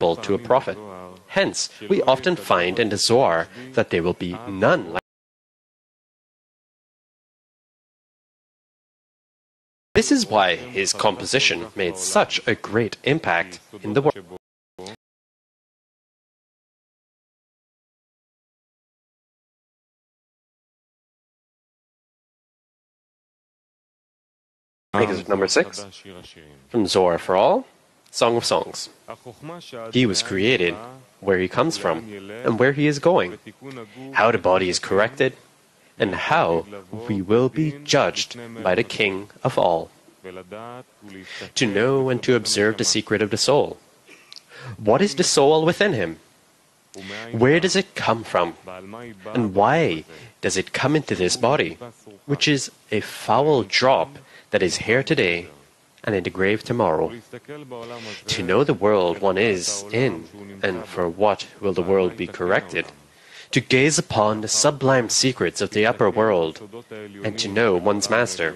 to a prophet. Hence, we often find in the Zohar that there will be none like. This is why his composition made such a great impact in the world. Exit number 6, from Zohar for All, Song of Songs. He was created, where he comes from, and where he is going, how the body is corrected, and how we will be judged by the King of all. To know and to observe the secret of the soul. What is the soul within him? Where does it come from? And why does it come into this body, which is a foul drop that is here today and in the grave tomorrow? To know the world one is in, and for what will the world be corrected? To gaze upon the sublime secrets of the upper world, and to know one's master.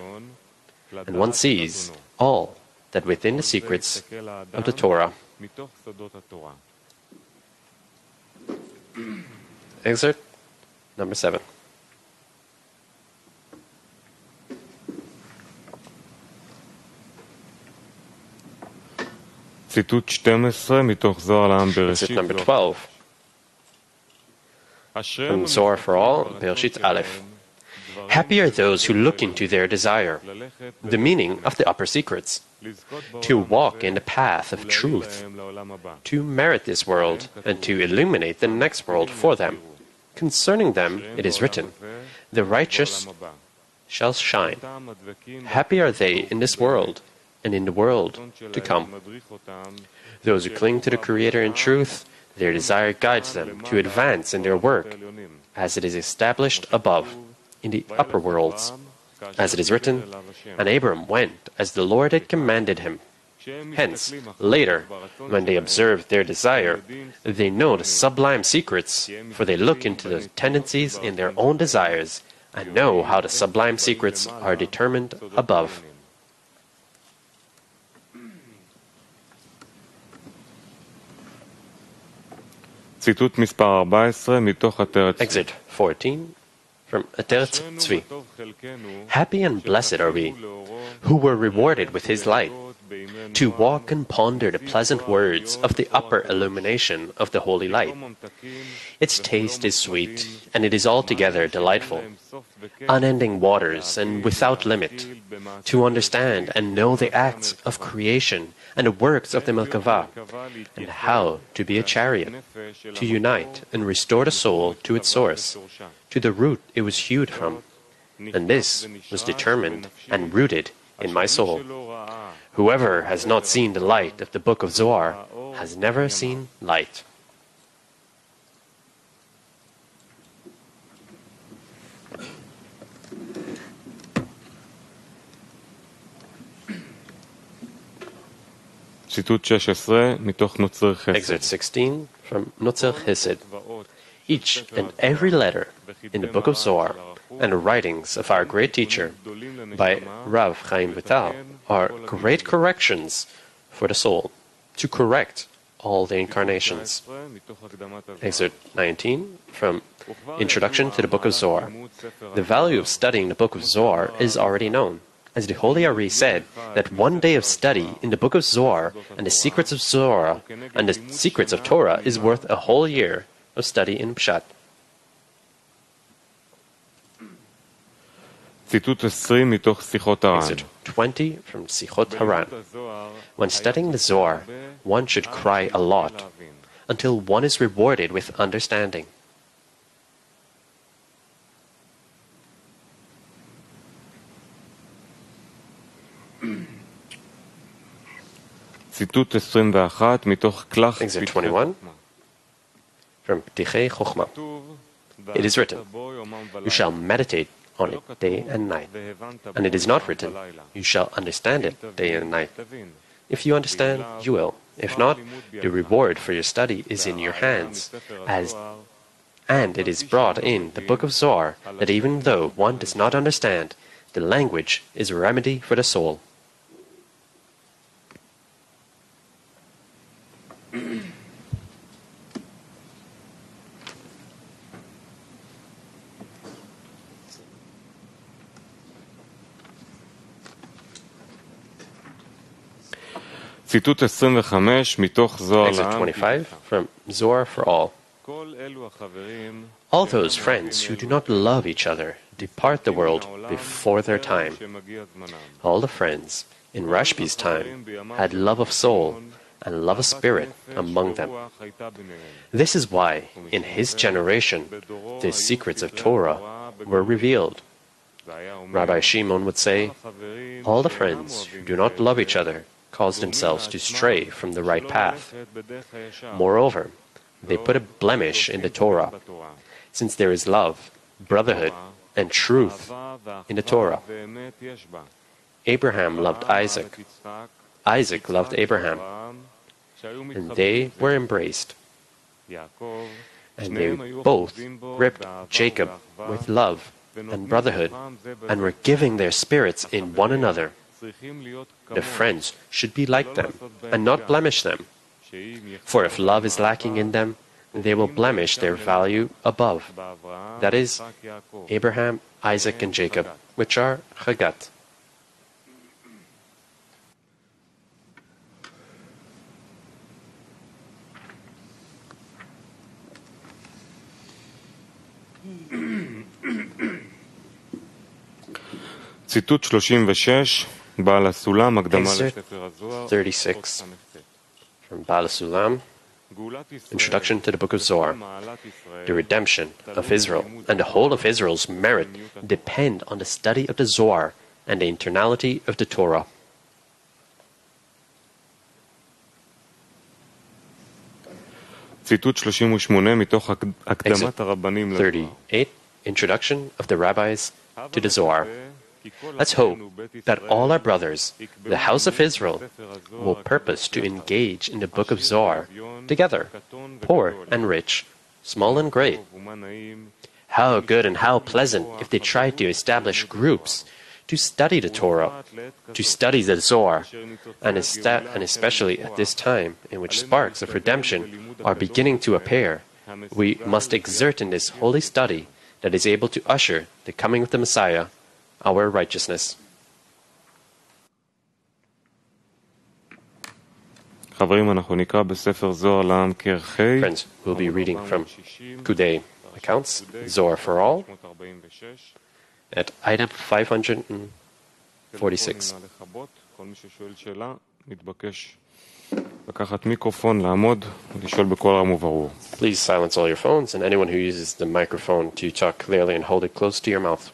And one sees all that within the secrets of the Torah. Excerpt number 7. ציטוט 12 מתוך זוהר לעם בראשית. Excerpt number 12. From Zohar for All, Bereshit Aleph. Happy are those who look into their desire, the meaning of the upper secrets, to walk in the path of truth, to merit this world, and to illuminate the next world for them. Concerning them it is written, the righteous shall shine. Happy are they in this world, and in the world to come. Those who cling to the Creator in truth, their desire guides them to advance in their work, as it is established above, in the upper worlds. As it is written, and Abram went as the Lord had commanded him. Hence, later, when they observe their desire, they know the sublime secrets, for they look into the tendencies in their own desires, and know how the sublime secrets are determined above. ציטוט מספר 14 מתוך עטרת צבי. Exit 14 from Ateret Tzvi. Happy and blessed are we, who were rewarded with his light, to walk and ponder the pleasant words of the upper illumination of the holy light. Its taste is sweet, and it is altogether delightful, unending waters and without limit, to understand and know the acts of creation and the works of the Merkavah, and how to be a chariot, to unite and restore the soul to its source, to the root it was hewed from. And this was determined and rooted in my soul. Whoever has not seen the light of the book of Zohar has never seen light. ציטוט 16 מתוך נוצר חסד. Exit 16 from Nutzer Chesed. Each and every letter in the book of Zohar and the writings of our great teacher by Rav Chaim Vital are great corrections for the soul, to correct all the incarnations. Excerpt 19 from Introduction to the Book of Zohar. The value of studying the Book of Zohar is already known. As the Holy Ari said, that one day of study in the Book of Zohar and the secrets of Zohar and the secrets of Torah is worth a whole year of study in Pshat. ציטוט 20 מתוך שיחות הר"ן. Excerpt 20 from Sichot Haran. When studying the Zohar, one should cry a lot, until one is rewarded with understanding. ציטוט 21 מתוך כרך Excerpt 21 from Ptichei Chochmah. It is written, you shall meditate on it day and night. And it is not written, you shall understand it day and night. If you understand, you will. If not, the reward for your study is in your hands. And it is brought in the book of Zohar that even though one does not understand, the language is a remedy for the soul. ציטוט 25 מתוך זוהר Exit לעם. 25 from Zohar for All. כל אלו החברים All those friends who do not love each other depart the world before their time. שמגיע זמנם. All the friends in Rashbi's time had love of soul and love of spirit among them. הייתה ביניהם. This is why, in his generation, the secrets of Torah were revealed. והיה אומר, Rabbi Shimon would say, החברים all the friends who do not love each other cause themselves to stray from the right path. בדרך הישר. Moreover, they put a blemish in the Torah, בתורה. since there is love, brotherhood, and truth in the Torah. ואמת יש בה. Abraham loved Isaac, יצחק, Isaac loved Abraham, אברהם, שהיו and מתחברים they were embraced, יעקב, and they שניהם היו both חפצים בו gripped באהבה Jacob ובאחווה, with love and ונותנים brotherhood, כוחם זה בזה. and were giving their spirits in one another. צריכים להיות The כמוהם, friends should be like them, and not blemish them. שאם יחפצו For if love is lacking in them, they will blemish their value above. באברהם, That is, יצחק, יעקב. Abraham, Isaac, and Jacob, which are Chagat. ציטוט 36, בעל הסולם, הקדמה Excerpt לספר הזוהר, 36 from Bala Sulam, Introduction to the Book of Zohar. The redemption of Israel and the whole of Israel's merit depend on the study of the Zohar and the internality of the Torah. ציטוט 38 מתוך הקדמת הרבנים לזוהר. 38 Introduction of the Rabbis to the Zohar. Let's hope that all our brothers, the house of Israel, will purpose to engage in the book of Zohar together, poor and rich, small and great. How good and how pleasant if they try to establish groups to study the Torah, to study the Zohar, and especially at this time in which sparks of redemption are beginning to appear, we must exert in this holy study that is able to usher the coming of the Messiah, our righteousness. חברים, אנחנו נקרא בספר זוהר לעם כרכי, Friends, we'll be reading from Kudei Accounts, Zohar for All, 546. at item 546. כל מי ששואל שאלה, מתבקש לקחת מיקרופון, לעמוד ולשאול בקול רם וברור. Please silence all your phones and anyone who uses the microphone to talk clearly and hold it close to your mouth.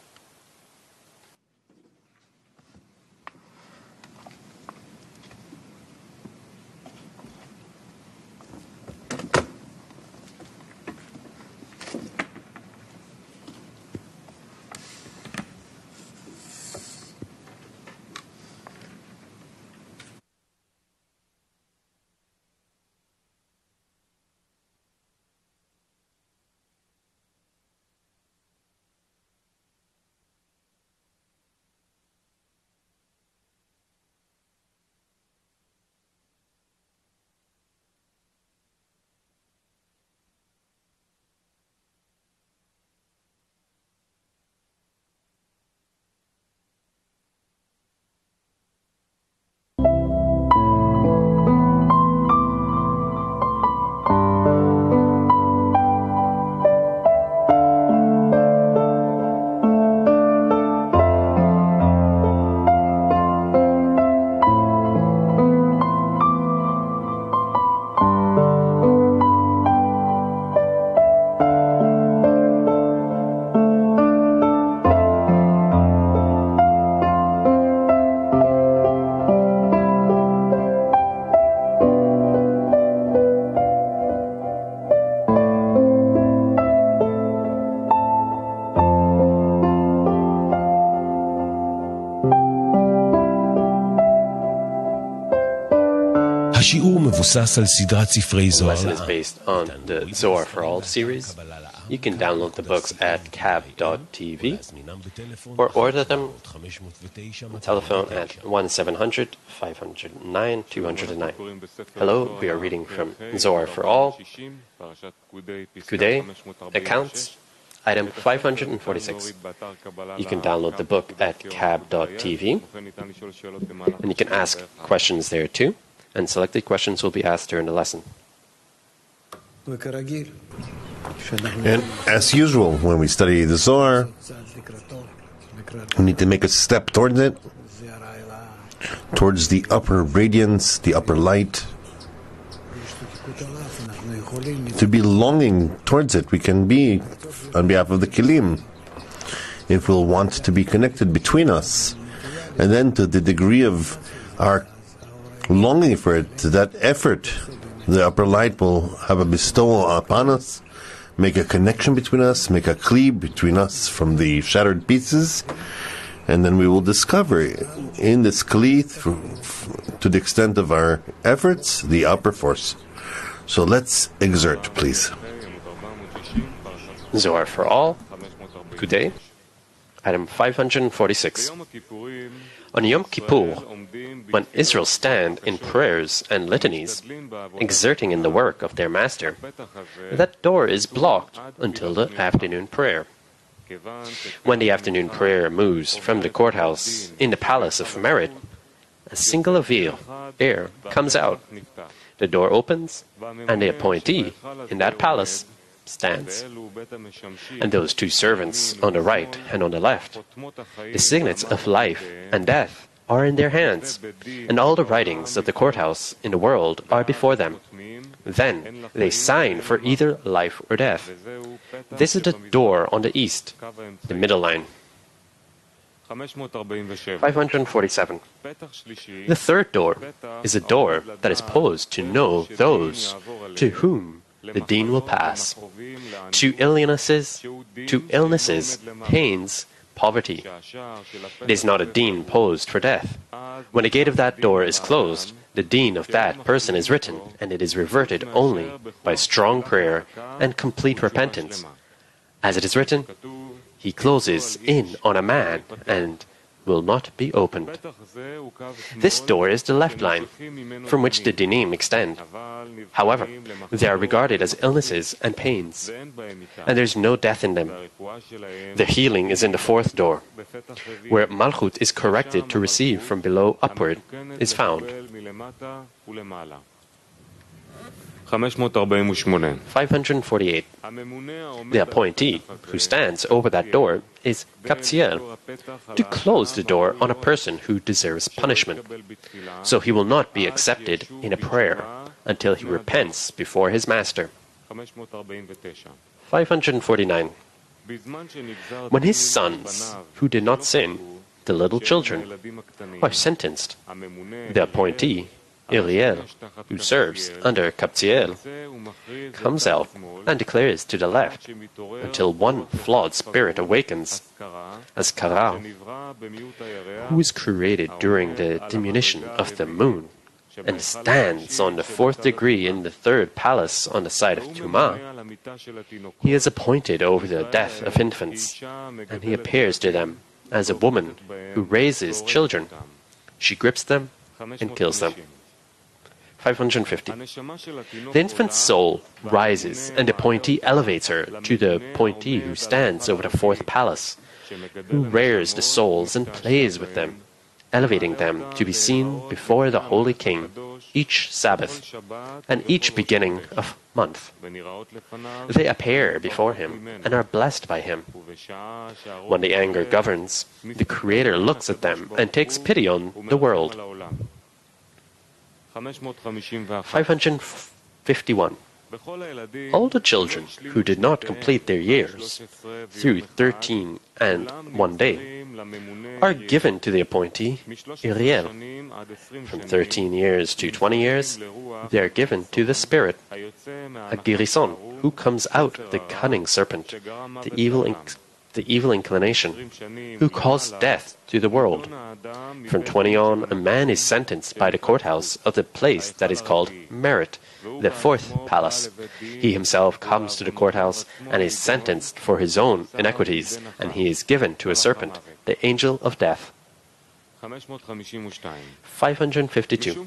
השיעור מבוסס על סדרת ספרי The זוהר lesson is לעם. based on the Zohar for All series. You can download the books at cab.tv or order them on telephone at 1-700-509-209. Hello, we are reading from Zohar for All, Kudei Accounts, item 546. You can download the book at cab.tv, and you can ask questions there too. and selected questions will be asked during the lesson. And as usual, when we study the Zohar, we need to make a step towards it, towards the upper radiance, the upper light. To be longing towards it, we can be on behalf of the Kelim, if we'll want to be connected between us. And then to the degree of our longing for it, to that effort, the upper light will have a bestowal upon us, make a connection between us, make a kli between us from the shattered pieces, and then we will discover in this kli, to the extent of our efforts, the upper force. So let's exert, please. Zohar for all. Good day. Item 546. On Yom Kippur, when Israel stand in prayers and litanies, exerting in the work of their master, that door is blocked until the afternoon prayer. When the afternoon prayer moves from the courthouse in the palace of merit, a single air comes out. The door opens, and the appointee in that palace stands. And those two servants on the right and on the left, the signets of life and death are in their hands, and all the writings of the courthouse in the world are before them. Then they sign for either life or death. This is the door on the east, the middle line. 547. The third door is a door that is posed to know those to whom the deen will pass, to illnesses, pains, poverty. It is not a deen posed for death. When the gate of that door is closed, the deen of that person is written, and it is reverted only by strong prayer and complete repentance. As it is written, he closes in on a man and will not be opened. This door is the left line, from which the dinim extend. However, they are regarded as illnesses and pains, and there is no death in them. The healing is in the fourth door, where Malchut is corrected to receive from below upward is found. 548. The appointee who stands over that door is Kaptiel, to close the door on a person who deserves punishment. So he will not be accepted in a prayer until he repents before his master. 549. When his sons, who did not sin, the little children, are sentenced, the appointee, Iliel, who serves under Kaptiel, comes out and declares to the left until one flawed spirit awakens, as Kara, who is created during the diminution of the moon, and stands on the fourth degree in the third palace on the side of Tumah. He is appointed over the death of infants, and he appears to them as a woman who raises children. She grips them and kills them. 550. The infant's soul rises, and the appointee elevates her to the appointee who stands over the fourth palace, who rears the souls and plays with them, elevating them to be seen before the Holy King each Sabbath and each beginning of month. They appear before him and are blessed by him. When the anger governs, the Creator looks at them and takes pity on the world. 551. All the children who did not complete their years through 13 and 1 day are given to the appointee, Iriel. From 13 years to 20 years, they are given to the spirit, a Girison, who comes out the cunning serpent, the evil inclination, who caused death to the world. From 20 on, a man is sentenced by the courthouse of the place that is called Merit, the fourth palace. He himself comes to the courthouse and is sentenced for his own iniquities, and he is given to a serpent, the angel of death. 552.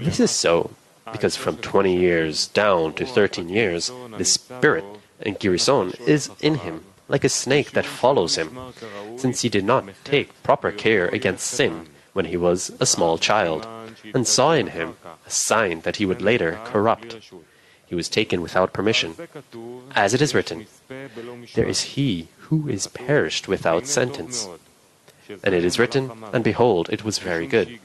This is so because from 20 years down to 13 years, the spirit and Girison is in him, like a snake that follows him, since he did not take proper care against sin when he was a small child. and saw in him a sign that he would later corrupt. He was taken without permission. As it is written, there is he who is perished without sentence. And it is written, and behold, it was very good,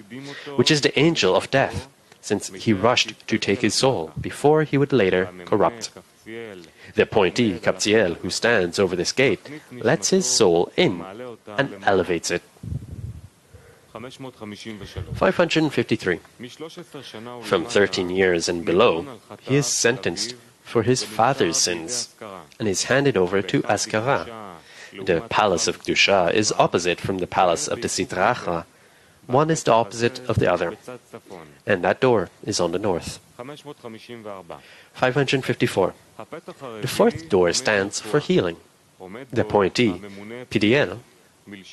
which is the angel of death, since he rushed to take his soul before he would later corrupt. The appointee, Kabbalah, who stands over this gate, lets his soul in and elevates it. 553. From 13 years and below, he is sentenced for his father's sins and is handed over to Azkara. The palace of Kedusha is opposite from the palace of the Sidracha. One is the opposite of the other, and that door is on the north. 554. The fourth door stands for healing. The appointee, Pidiel,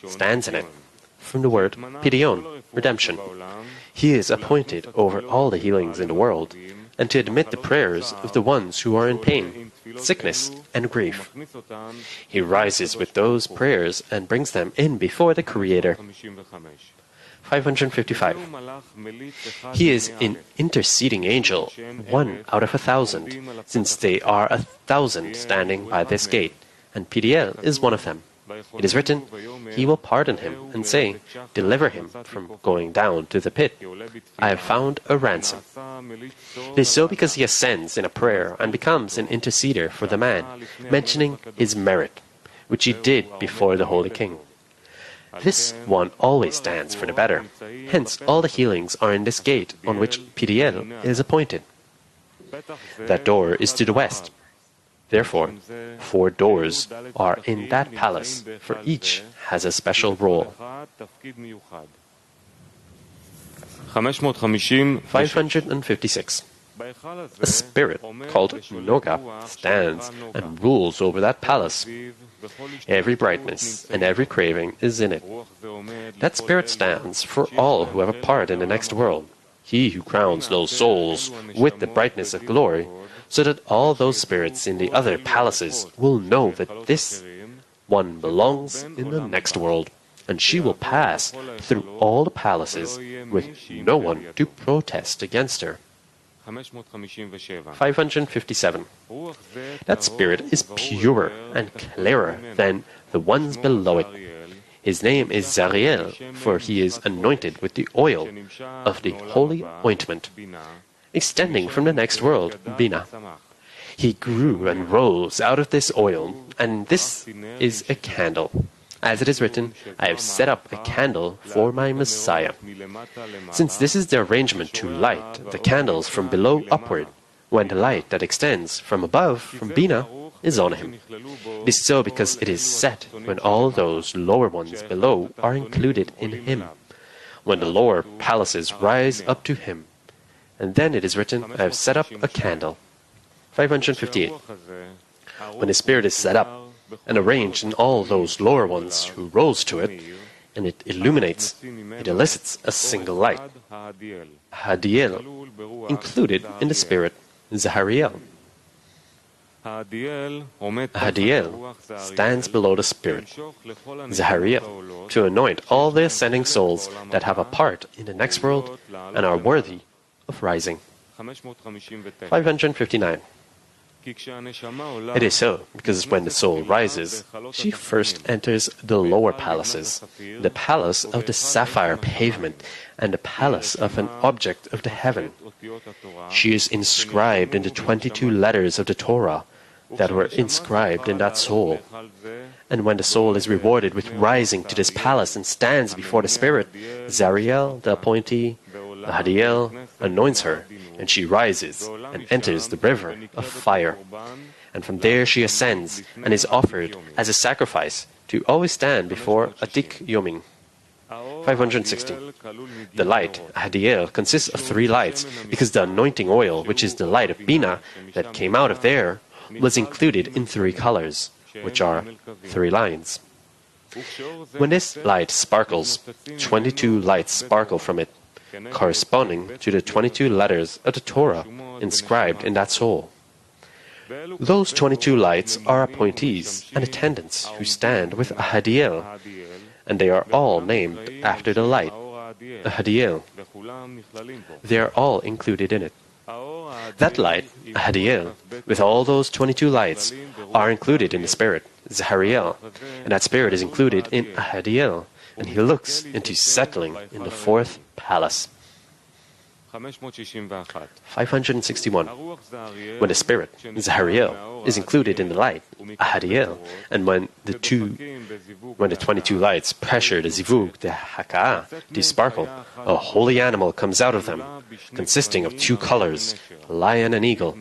stands in it, from the word Pidion, redemption. He is appointed over all the healings in the world, and to admit the prayers of the ones who are in pain, sickness, and grief. He rises with those prayers and brings them in before the Creator. 555. He is an interceding angel, 1 out of 1,000, since they are 1,000 standing by this gate, and Pidiel is one of them. It is written, he will pardon him and say, deliver him from going down to the pit. I have found a ransom. It is so because he ascends in a prayer and becomes an interceder for the man, mentioning his merit, which he did before the Holy King. This one always stands for the better. Hence, all the healings are in this gate on which Pidiel is appointed. That door is to the west. Therefore, 4 doors are in that palace, for each has a special role. 556. A spirit called Noga stands and rules over that palace. Every brightness and every craving is in it. That spirit stands for all who have a part in the next world. He who crowns those souls with the brightness of glory, so that all those spirits in the other palaces will know that this one belongs in the next world, and she will pass through all the palaces with no one to protest against her. 557. That spirit is purer and clearer than the ones below it. His name is Zariel, for he is anointed with the oil of the holy ointment, extending from the next world, Bina. He grew and rose out of this oil, and this is a candle. As it is written, I have set up a candle for my Messiah. Since this is the arrangement to light the candles from below upward, when the light that extends from above, from Bina, is on him. It is so because it is set when all those lower ones below are included in him, when the lower palaces rise up to him. And then it is written, I have set up a candle. 558. When the spirit is set up and arranged in all those lower ones who rose to it, and it illuminates, it elicits a single light. Hadiel, included in the spirit, Zahariel. Hadiel stands below the spirit, Zahariel, to anoint all the ascending souls that have a part in the next world and are worthy of rising. 559. It is so, because when the soul rises, she first enters the lower palaces, the palace of the sapphire pavement, and the palace of an object of the heaven. She is inscribed in the 22 letters of the Torah that were inscribed in that soul. And when the soul is rewarded with rising to this palace and stands before the Spirit, Zariel, the appointee, Hadiel, anoints her, and she rises and enters the river of fire. And from there she ascends and is offered as a sacrifice to always stand before Atik Yomim. 560. The light, Hadiel, consists of 3 lights, because the anointing oil, which is the light of Bina, that came out of there, was included in 3 colors, which are 3 lines. When this light sparkles, 22 lights sparkle from it, corresponding to the 22 letters of the Torah inscribed in that soul. Those 22 lights are appointees and attendants who stand with Hadiel, and they are all named after the light. Hadiel. They are all included in it. That light, Hadiel, with all those 22 lights, are included in the spirit, Zahariel, and that spirit is included in Hadiel, and he looks into settling in the fourth palace. 561. When the spirit, Zahariel, is included in the light, Ahadiel, and when the 22 lights pressure the zivug, the haka'ah, the sparkle, a holy animal comes out of them, consisting of two colors, lion and eagle,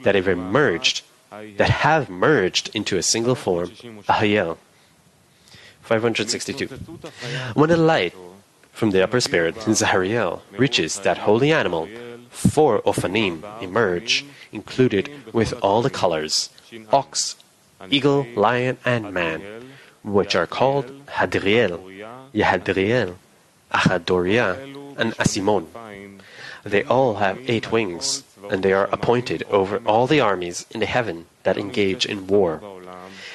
that have merged into a single form, Ahiel. 562. When the light from the upper spirit, Zahariel, reaches that holy animal, 4 Ophanim emerge, included with all the colors, ox, eagle, lion, and man, which are called Hadriel, Yahadriel, Achadoriah, and Asimon. They all have 8 wings, and they are appointed over all the armies in the heaven that engage in war.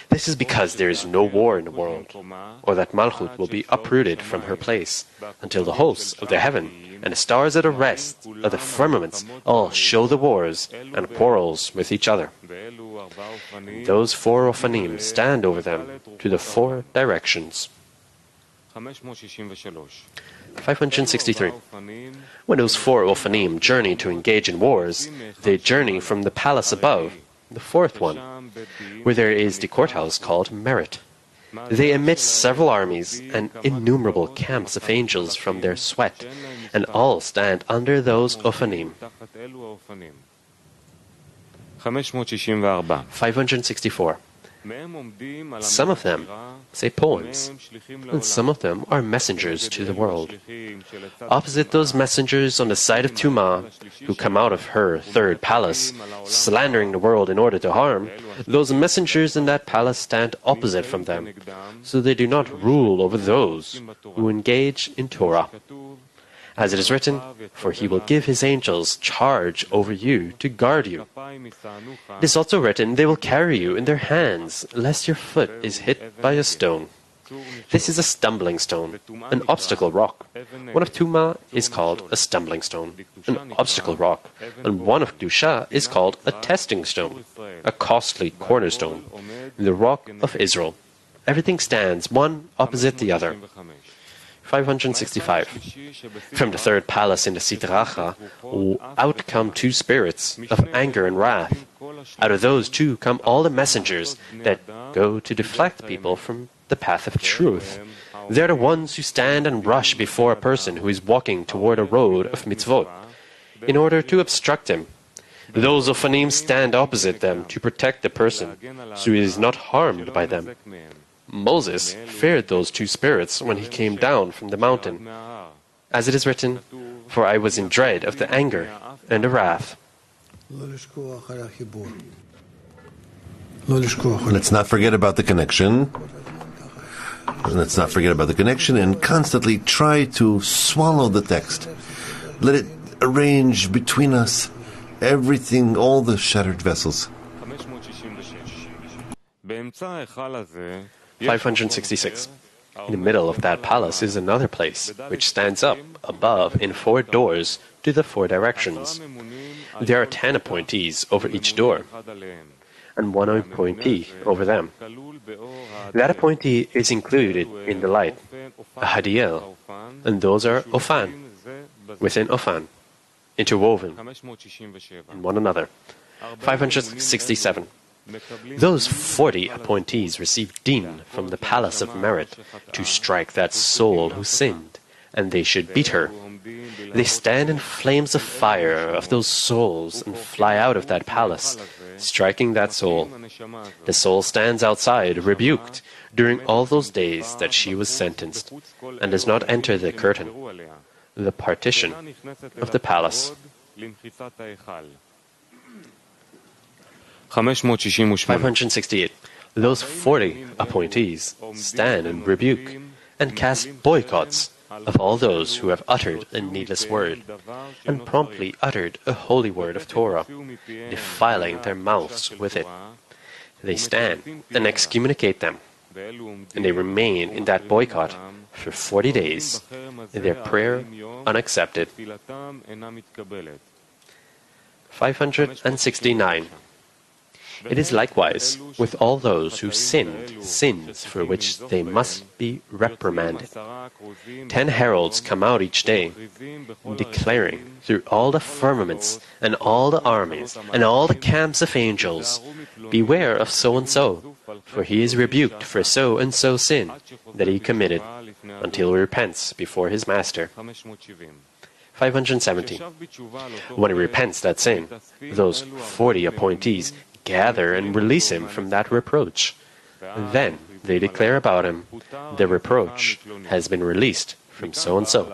This is because there is no war in the world, or that Malchut will be uprooted from her place, until the hosts of the heaven and the stars of the rest of the firmaments all show the wars and quarrels with each other. Those 4 Ophanim stand over them to the 4 directions. 563. When those 4 Ophanim journey to engage in wars, they journey from the palace above, the 4th one, where there is the courthouse called Merit. They emit several armies and innumerable camps of angels from their sweat, and all stand under those Ophanim. 564. Some of them say poems, and some of them are messengers to the world. Opposite those messengers on the side of Tumah, who come out of her 3rd palace, slandering the world in order to harm, those messengers in that palace stand opposite from them, so they do not rule over those who engage in Torah. As it is written, for he will give his angels charge over you to guard you. It is also written, they will carry you in their hands, lest your foot is hit by a stone. This is a stumbling stone, an obstacle rock. One of Tumah is called a stumbling stone, an obstacle rock, and one of Kedusha is called a testing stone, a costly cornerstone, the rock of Israel. Everything stands one opposite the other. 565. From the 3rd palace in the Sidracha, out come 2 spirits of anger and wrath. Out of those 2 come all the messengers that go to deflect people from the path of truth. They are the ones who stand and rush before a person who is walking toward a road of mitzvot, in order to obstruct him. Those Ophanim stand opposite them to protect the person, so he is not harmed by them. Moses feared those 2 spirits when he came down from the mountain. As it is written, for I was in dread of the anger and the wrath. Let's not forget about the connection. Let's not forget about the connection and constantly try to swallow the text. Let it arrange between us everything, all the shattered vessels. 566. In the middle of that palace is another place, which stands up above in 4 doors to the 4 directions. There are 10 appointees over each door, and 1 appointee over them. That appointee is included in the light, Ahadiel, and those are Ophan, within Ophan, interwoven in one another. 567. Those 40 appointees received din from the palace of Merit to strike that soul who sinned, and they should beat her. They stand in flames of fire of those souls and fly out of that palace, striking that soul. The soul stands outside, rebuked, during all those days that she was sentenced, and does not enter the curtain, the partition of the palace. 568. Those 40 appointees stand and rebuke and cast boycotts of all those who have uttered a needless word and promptly uttered a holy word of Torah, defiling their mouths with it. They stand and excommunicate them, and they remain in that boycott for 40 days, their prayer unaccepted. 569. It is likewise with all those who sinned sins for which they must be reprimanded. 10 heralds come out each day, declaring through all the firmaments and all the armies and all the camps of angels, beware of so-and-so, for he is rebuked for so-and-so sin that he committed, until he repents before his master. 570. When he repents that sin, those 40 appointees gather and release him from that reproach. Then they declare about him, the reproach has been released from so-and-so.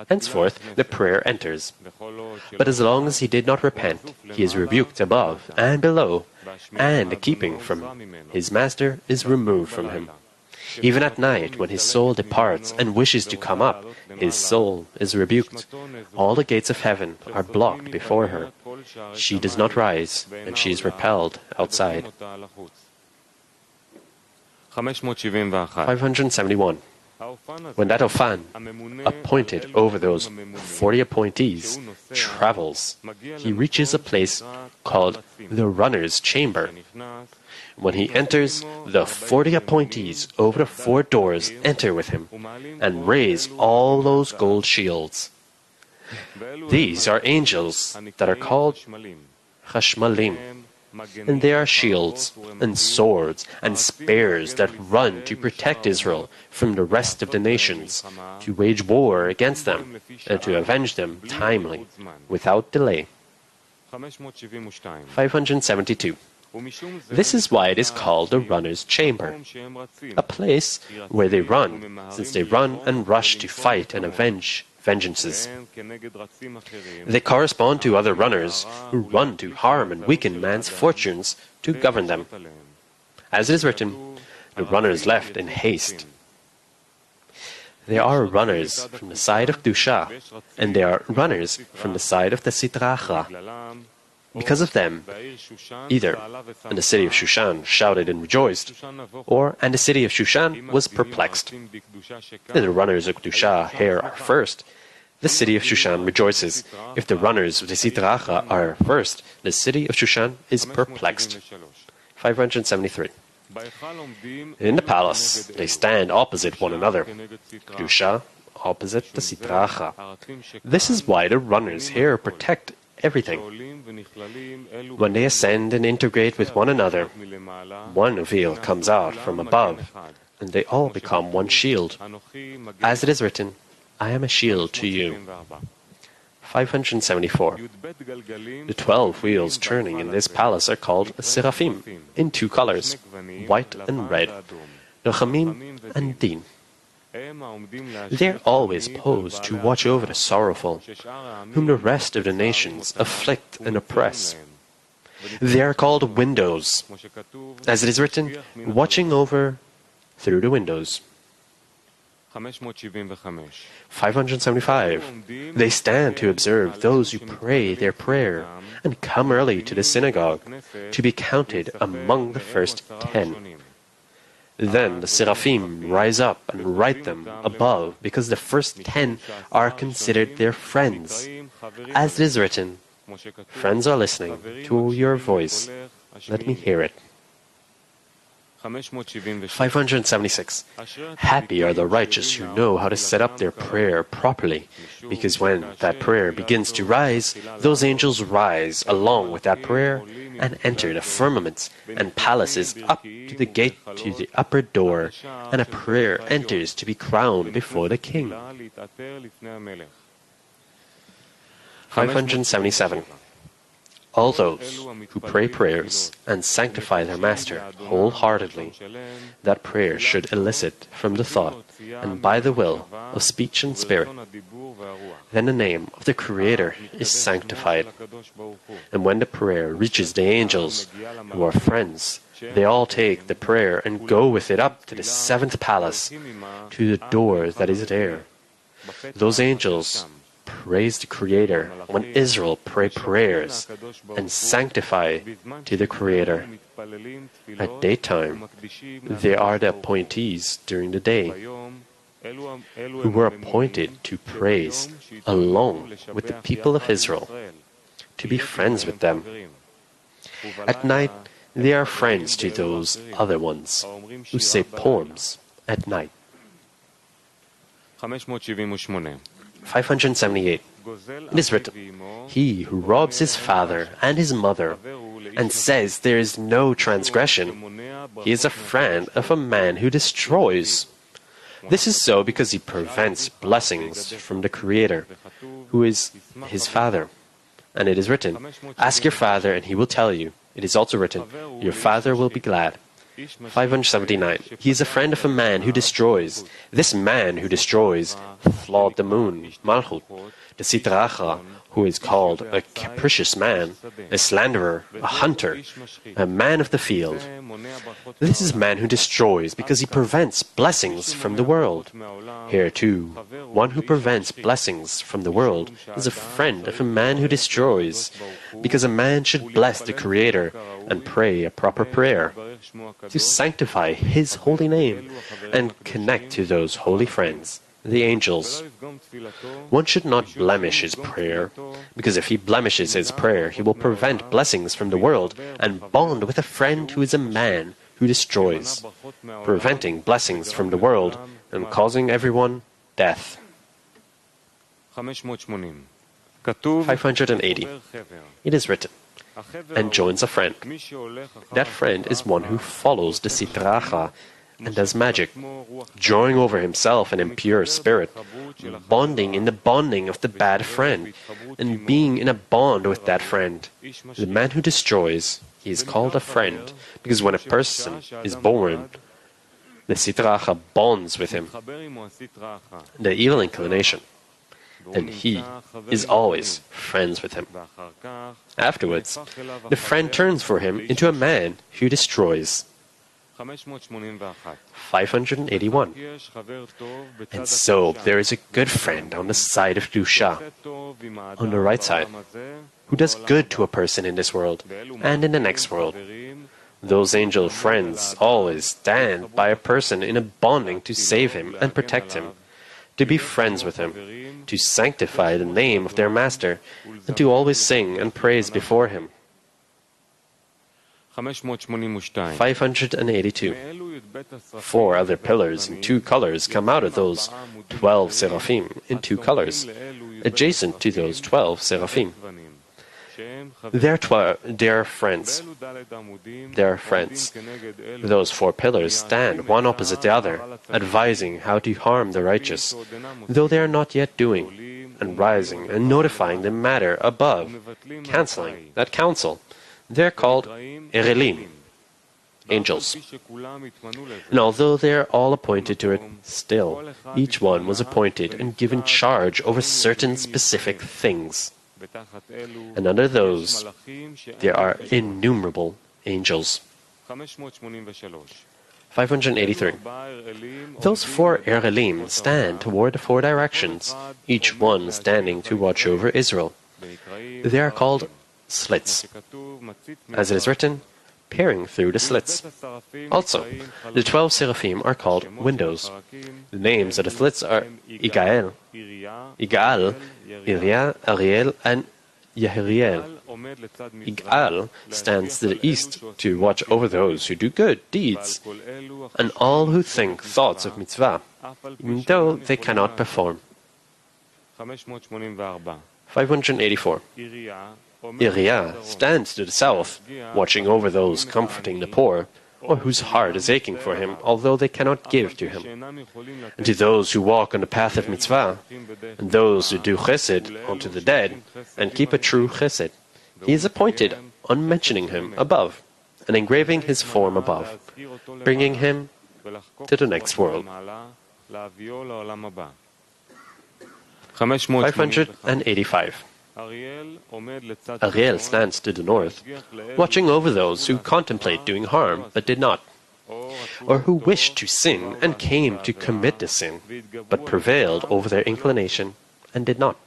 Henceforth the prayer enters. But as long as he did not repent, he is rebuked above and below, and the keeping from his master is removed from him. Even at night, when his soul departs and wishes to come up, his soul is rebuked. All the gates of heaven are blocked before her. She does not rise, and she is repelled outside. 571. When that Ophan, appointed over those 40 appointees, travels, he reaches a place called the runner's chamber. When he enters, the 40 appointees over the 4 doors enter with him and raise all those gold shields. These are angels that are called Chashmalim, and they are shields and swords and spears that run to protect Israel from the rest of the nations, to wage war against them, and to avenge them timely, without delay. 572. This is why it is called the runner's chamber, a place where they run, since they run and rush to fight and avenge vengeances. They correspond to other runners who run to harm and weaken man's fortunes to govern them. As it is written, the runners left in haste. There are runners from the side of Kedusha, and there are runners from the side of the Sitra Achra. Because of them, either and the city of Shushan shouted and rejoiced, or and the city of Shushan was perplexed. If the runners of Kedusha here are first, the city of Shushan rejoices. If the runners of the Sitra Achra are first, the city of Shushan is perplexed. 573. In the palace, they stand opposite one another. Kedusha opposite the Sitra Achra. This is why the runners here protect everything. When they ascend and integrate with one another, one veil comes out from above, and they all become one shield. As it is written, I am a shield to you. 574. The 12 wheels turning in this palace are called seraphim, in 2 colors, white and red, Rachamim and Din. They are always posed to watch over the sorrowful, whom the rest of the nations afflict and oppress. They are called windows, as it is written, watching over through the windows. 575. They stand to observe those who pray their prayer and come early to the synagogue, to be counted among the first 10. Then the seraphim rise up and write them above, because the first 10 are considered their friends. As it is written, friends are listening to your voice. Let me hear it. 576. Happy are the righteous who know how to set up their prayer properly, because when that prayer begins to rise, those angels rise along with that prayer and enter the firmaments and palaces up to the gate to the upper door, and a prayer enters to be crowned before the king. 577. All those who pray prayers and sanctify their master wholeheartedly, that prayer should elicit from the thought and by the will of speech and spirit. Then the name of the Creator is sanctified. And when the prayer reaches the angels, who are friends, they all take the prayer and go with it up to the 7th palace, to the door that is there. Those angels praise the Creator when Israel pray prayers and sanctify to the Creator. At daytime, they are the appointees during the day, who were appointed to praise along with the people of Israel, to be friends with them. At night, they are friends to those other ones who say poems at night. 578. It is written, "He who robs his father and his mother and says there is no transgression, he is a friend of a man who destroys. This is so because he prevents blessings from the Creator, who is his father. And it is written, ask your father and he will tell you. It is also written, your father will be glad." 579. He is a friend of a man who destroys. This man who destroys flawed the moon, Malchut, the Sitra Achra, who is called a capricious man, a slanderer, a hunter, a man of the field. This is a man who destroys because he prevents blessings from the world. Here too, one who prevents blessings from the world is a friend of a man who destroys, because a man should bless the Creator and pray a proper prayer, to sanctify His holy name and connect to those holy friends, the angels. One should not blemish his prayer, because if he blemishes his prayer, he will prevent blessings from the world and bond with a friend who is a man who destroys, preventing blessings from the world and causing everyone death. 580. It is written, and joins a friend. That friend is one who follows the Sitra Achra and does magic, drawing over himself an impure spirit, bonding in the bonding of the bad friend, and being in a bond with that friend. The man who destroys, he is called a friend, because when a person is born, the Sitra Achra bonds with him, the evil inclination, and he is always friends with him. Afterwards, the friend turns for him into a man who destroys. 581. And so there is a good friend on the side of Dusha, on the right side, who does good to a person in this world and in the next world. Those angel friends always stand by a person in a bonding to save him and protect him, to be friends with him, to sanctify the name of their master, and to always sing and praise before him. 582. 4 other pillars in 2 colors come out of those 12 seraphim in 2 colors, adjacent to those 12 seraphim. They are friends. Those 4 pillars stand one opposite the other, advising how to harm the righteous, though they are not yet doing, and rising and notifying the matter above, cancelling that counsel. They are called Erelim, angels. And although they are all appointed to it, still, each one was appointed and given charge over certain specific things. And under those, there are innumerable angels. 583. Those 4 Erelim stand toward the 4 directions, each one standing to watch over Israel. They are called slits, as it is written, peering through the slits. Also, the 12 seraphim are called windows. The names of the slits are Igal, Iriah, Ariel, and Yahiriel. Igal stands to the east to watch over those who do good deeds, and all who think thoughts of mitzvah, even though they cannot perform. 584. Iriah stands to the south, watching over those comforting the poor, or whose heart is aching for him, although they cannot give to him. And to those who walk on the path of mitzvah, and those who do chesed unto the dead, and keep a true chesed, he is appointed on mentioning him above, and engraving his form above, bringing him to the next world. 585. Ariel stands to the north, watching over those who contemplate doing harm but did not, or who wished to sin and came to commit the sin, but prevailed over their inclination and did not.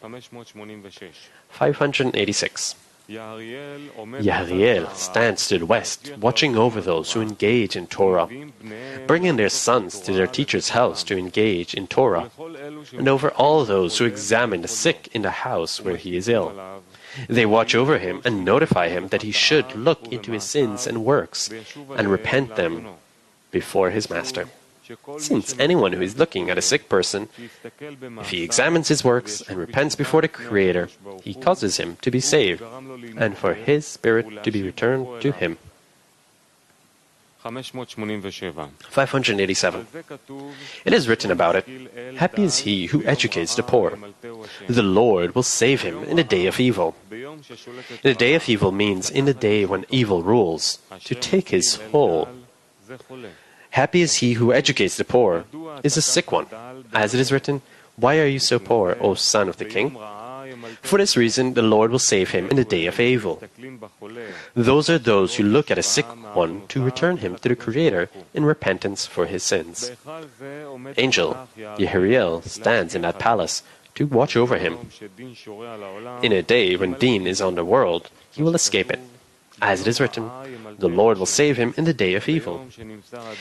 586. Yahriel stands to the west, watching over those who engage in Torah, bringing their sons to their teacher's house to engage in Torah, and over all those who examine the sick in the house where he is ill. They watch over him and notify him that he should look into his sins and works and repent them before his master. Since anyone who is looking at a sick person, if he examines his works and repents before the Creator, he causes him to be saved, and for his spirit to be returned to him. 587. It is written about it, "Happy is he who educates the poor. The Lord will save him in the day of evil." In the day of evil means in the day when evil rules, to take his whole. Happy is he who educates the poor, is a sick one. As it is written, "Why are you so poor, O son of the king?" For this reason, the Lord will save him in the day of evil. Those are those who look at a sick one to return him to the Creator in repentance for his sins. Angel Yahriel stands in that palace to watch over him. In a day when Din is on the world, he will escape it. As it is written, the Lord will save him in the day of evil.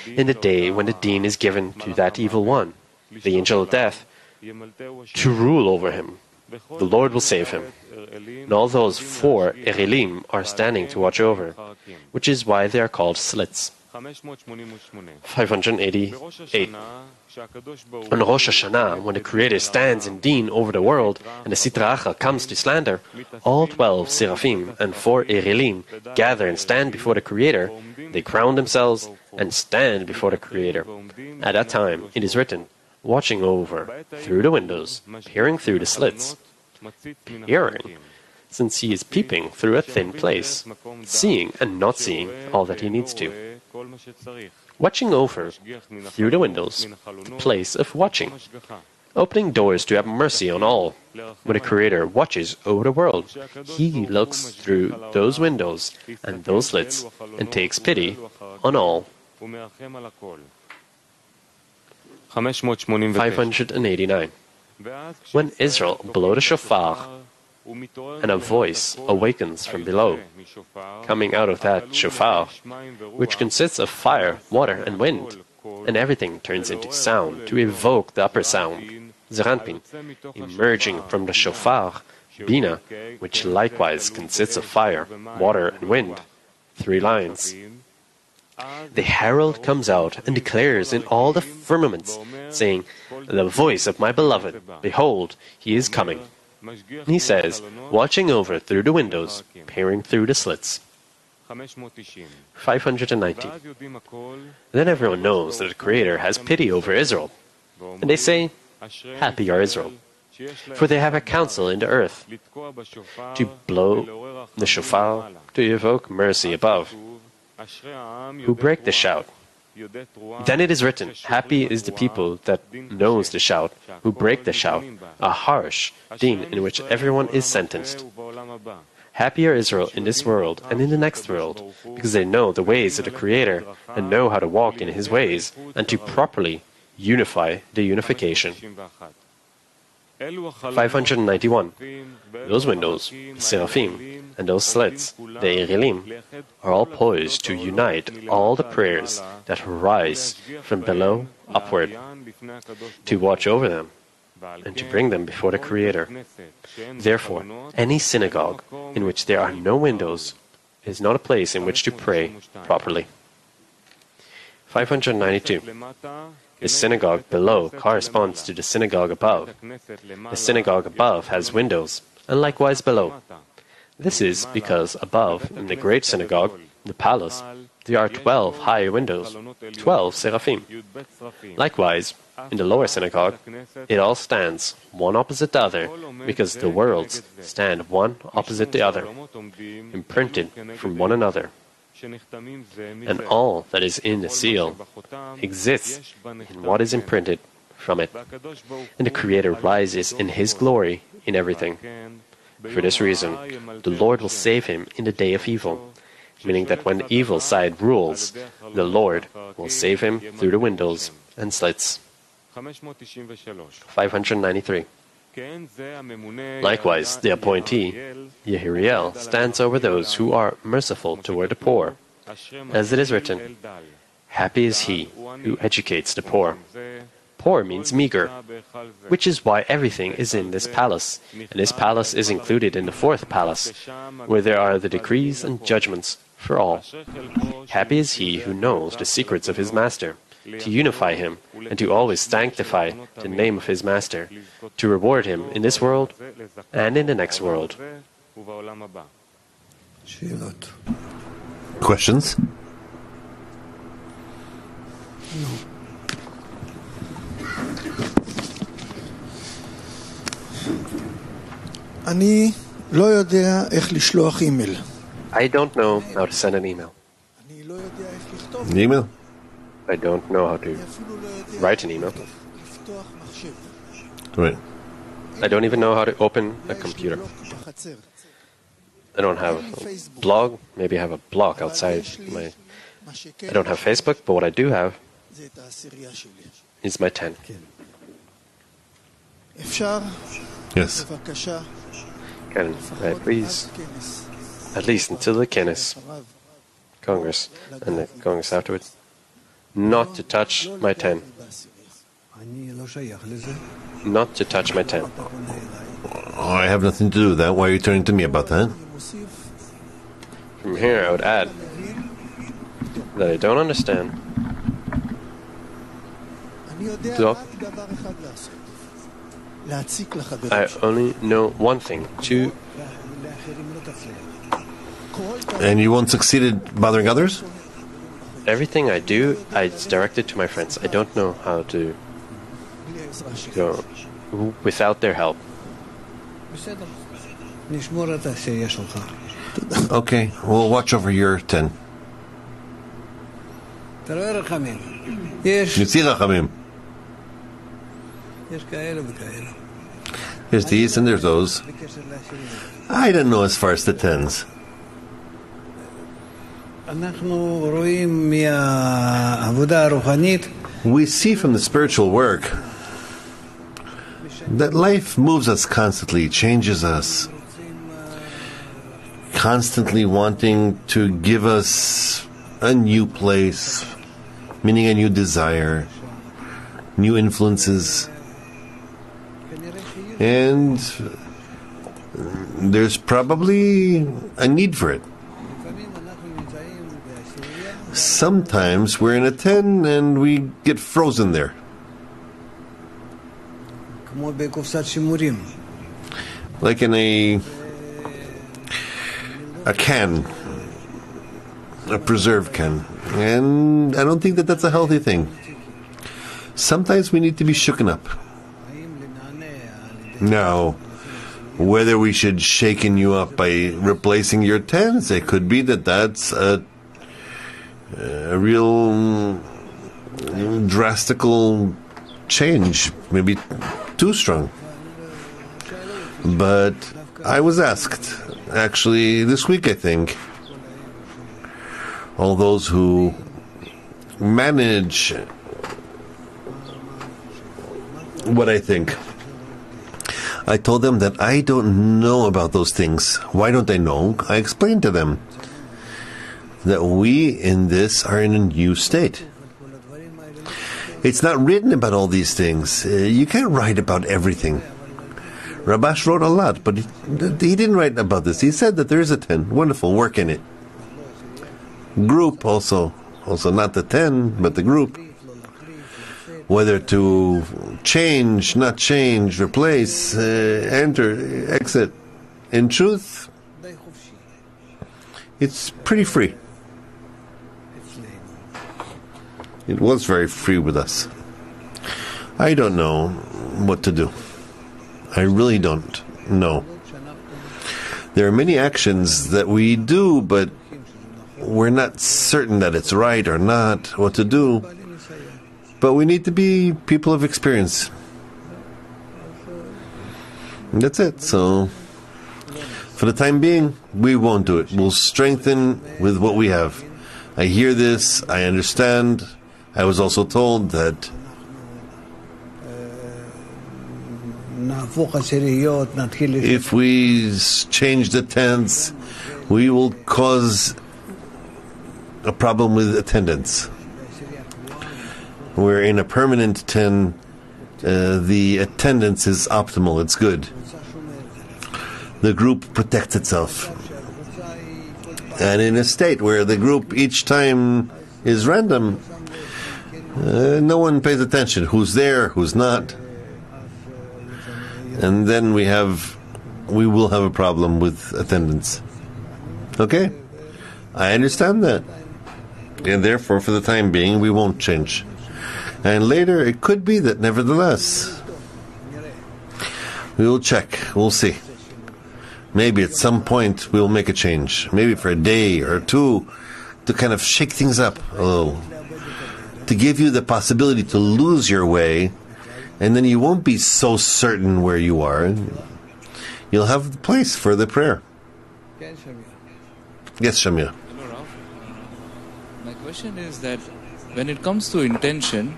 In the day when the Din is given to that evil one, the angel of death, to rule over him, the Lord will save him. And all those 4 Erelim are standing to watch over, which is why they are called slits. 588. On Rosh Hashanah, when the Creator stands in Din over the world, and the Sitra Achra comes to slander, all 12 Seraphim and 4 Erelim gather and stand before the Creator. They crown themselves and stand before the Creator. At that time, it is written, watching over, through the windows, peering through the slits. Peering, since he is peeping through a thin place, seeing and not seeing all that he needs to. Watching over, through the windows, the place of watching. Opening doors to have mercy on all. When the Creator watches over the world, he looks through those windows and those slits and takes pity on all. 589. When Israel blow the shofar, and a voice awakens from below, coming out of that shofar, which consists of fire, water, and wind, and everything turns into sound to evoke the upper sound, zeranpin, emerging from the shofar, bina, which likewise consists of fire, water, and wind, 3 lines. The herald comes out and declares in all the firmaments, saying, "The voice of my beloved, behold, he is coming." He says, watching over through the windows, peering through the slits. 590. Then everyone knows that the Creator has pity over Israel. And they say, "Happy are Israel, for they have a counsel in the earth, to blow the shofar, to evoke mercy above, who break the shout." Then it is written, "Happy is the people that knows the shout, who break the shout, a harsh din in which everyone is sentenced." Happy are Israel in this world and in the next world, because they know the ways of the Creator and know how to walk in His ways and to properly unify the unification. 591. Those windows, the seraphim, and those slits, the Erelim, are all poised to unite all the prayers that rise from below upward, to watch over them, and to bring them before the Creator. Therefore, any synagogue in which there are no windows is not a place in which to pray properly. 592. The synagogue below corresponds to the synagogue above. The synagogue above has windows, and likewise below. This is because above, in the great synagogue, the palace, there are 12 high windows, 12 seraphim. Likewise, in the lower synagogue, it all stands one opposite the other, because the worlds stand one opposite the other, imprinted from one another. And all that is in the seal exists in what is imprinted from it. And the Creator rises in His glory in everything. For this reason, the Lord will save him in the day of evil, meaning that when the evil side rules, the Lord will save him through the windows and slits. 593. Likewise, the appointee, Yehiriel, stands over those who are merciful toward the poor. As it is written, "Happy is he who educates the poor." Poor means meager, which is why everything is in this palace, and this palace is included in the fourth palace, where there are the decrees and judgments for all. Happy is he who knows the secrets of his master, to unify him, and to always sanctify the name of his master, to reward him in this world and in the next world. Questions? אני לא יודע איך לשלוח אימייל. I don't know how to send an email. אני לא יודע איך לכתוב. An email? I don't know how to אני אפילו לא יודע write an email. לפתוח מחשב. Right. I don't even know how to open a יש לי computer. בלוק בחצר. I don't have a blog. Maybe I have a block outside my... מה שכן, I don't have Facebook, but what I do have זה את העשירייה שלי. is my 10. אפשר, Yes. בבקשה, Can I please, עד כנס. at least until the Kenneth אחריו. Congress and the Congress afterwards, not to touch my 10. Not to touch my 10. Oh, I have nothing to do with that. Why are you turning to me about that? אני מוסיף, From here, I would add that I don't understand. אני יודע טוב. רק דבר אחד לעשות. להציק לחברים I שלי. only know one thing, to כל דבר And you won't succeed at bothering others? everything I do, it's directed to my friends. I don't know how to בלי העזרה שלי. go without their help. בסדר. נשמור את שיש שלך. Okay, we'll watch over your 10. אתה רואה רחמים. יש You see, Rachamim. יש כאלה וכאלה. There's these and there's those. בקשר לעשירים. I don't know as far as the 10s. אנחנו רואים מהעבודה הרוחנית We see from the spiritual work that life moves us constantly, changes us, constantly wanting to give us a new place, meaning a new desire, new influences. And there's probably a need for it. לפעמים אנחנו נמצאים בעשירייה Sometimes we're in a 10 and we get frozen there. כמו בקופסת שימורים. Like in a can, a preserve can. And I don't think that that's a healthy thing. Sometimes we need to be shooken up. האם למענה על ידי Now, whether we should shaken you up by replacing your 10s, it could be that that's a real drastical change, maybe too strong. But I was asked, actually, this week, I think, all those who manage what I think, I told them that I don't know about those things. Why don't I know? I explained to them that we in this are in a new state. It's not written about all these things. You can't write about everything. Rabash wrote a lot, but he didn't write about this. He said that there is a 10. Wonderful, work in it. Group also not the 10, but the group. Whether to change, not change, replace, enter, exit. In truth, די חופשי it's pretty free. אצלנו. It was very free with us. I don't know what to do. I really don't know. There are many actions that we do, but we're not certain that it's right or not, what to do. But we need to be people of experience. And that's it. So, for the time being, we won't do it. We'll strengthen with what we have. I hear this. I understand. I was also told that If we change the tense, we will cause a problem with attendance. Where in a permanent 10, the attendance is optimal, it's good. The group protects itself. And in a state where the group each time is random, no one pays attention. Who's there, who's not. And then we will have a problem with attendance. Okay? I understand that. And therefore, for the time being, we won't change. And later, it could be that nevertheless, we will check. We'll see. Maybe at some point, we'll make a change. Maybe for a day or two, to kind of shake things up a little. To give you the possibility to lose your way, and then you won't be so certain where you are. You'll have the place for the prayer. Yes, Shamir. Hello, Rav. My question is that when it comes to intention,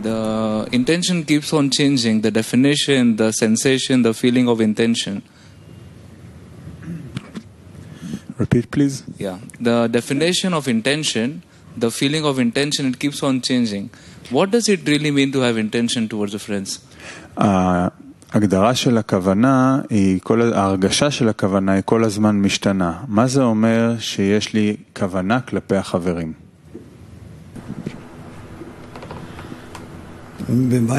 the intention keeps on changing, the definition, the sensation, the feeling of intention. Repeat, please. Yeah. The definition of intention, the feeling of intention, it keeps on changing. What does it really mean to have intention towards the friends? ההגדרה של הכוונה, ההרגשה של הכוונה היא כל הזמן משתנה. מה זה אומר שיש לי כוונה כלפי החברים? And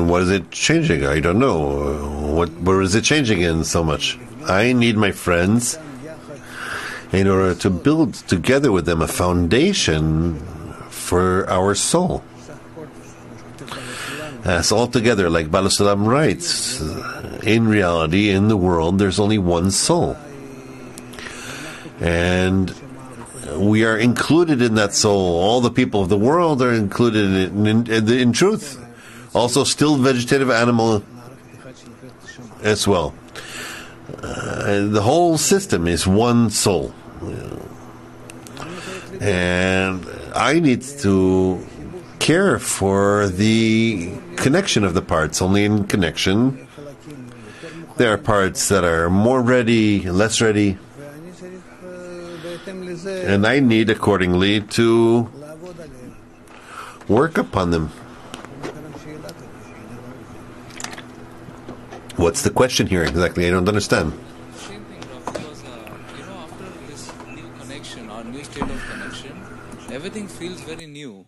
what is it changing? I don't know. What is it changing in so much? I need my friends in order to build together with them a foundation for our soul. As all together, like Baal Salam writes, in reality, in the world, there's only one soul. And we are included in that soul. All the people of the world are included in truth. Also, still vegetative animal as well. The whole system is one soul. And I need to care for the connection of the parts. Only in connection, there are parts that are more ready, less ready. And I need accordingly to work upon them. What's the question here exactly? I don't understand. Same thing, Rav, because after this new connection, or new state of connection, everything feels very new.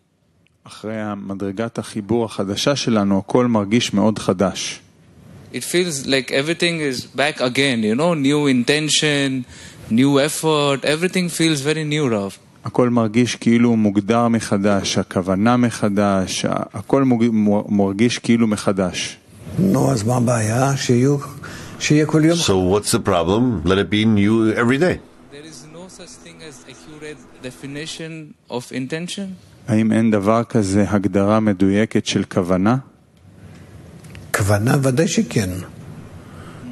אחרי המדרגת החיבור החדשה שלנו, הכל מרגיש מאוד חדש. It feels like everything is back again, new intention, new effort, everything feels very new, Rav. הכל מרגיש כאילו מוגדר מחדש, הכוונה מחדש, הכל מרגיש כאילו מחדש. So what's the problem? Let it be new every day. There is no such thing as accurate definition of intention? האם אין דבר כזה הגדרה מדויקת של כוונה? כוונה ודאי שכן.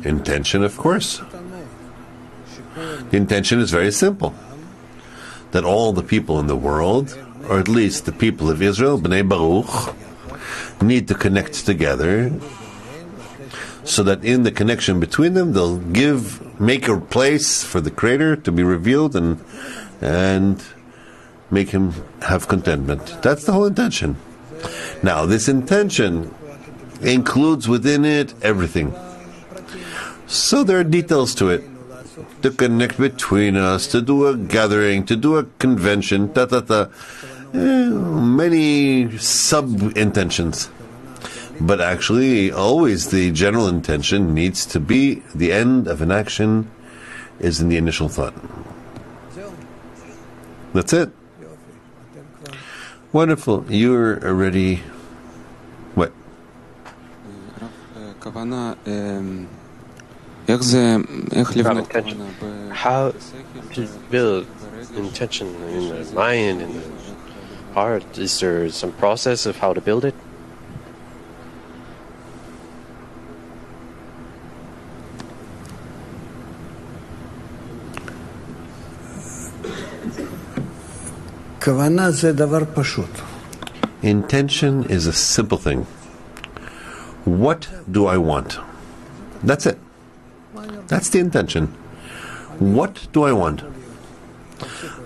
Intention, of course. The intention is very simple. That all the people in the world, or at least the people of Israel, Bnei Baruch, need to connect together so that in the connection between them they'll make a place for the Creator to be revealed and make him have contentment. That's the whole intention. Now, this intention includes within it everything. So there are details to it. To connect between us, to do a gathering, to do a convention, many sub-intentions. But actually, always the general intention needs to be the end of an action is in the initial thought. That's it. Wonderful. You're already... What? How to build intention in the mind, in the heart? Is there some process of how to build it? כוונה זה דבר פשוט. Intention is a simple thing. What do I want? That's it. That's the intention. What do I want?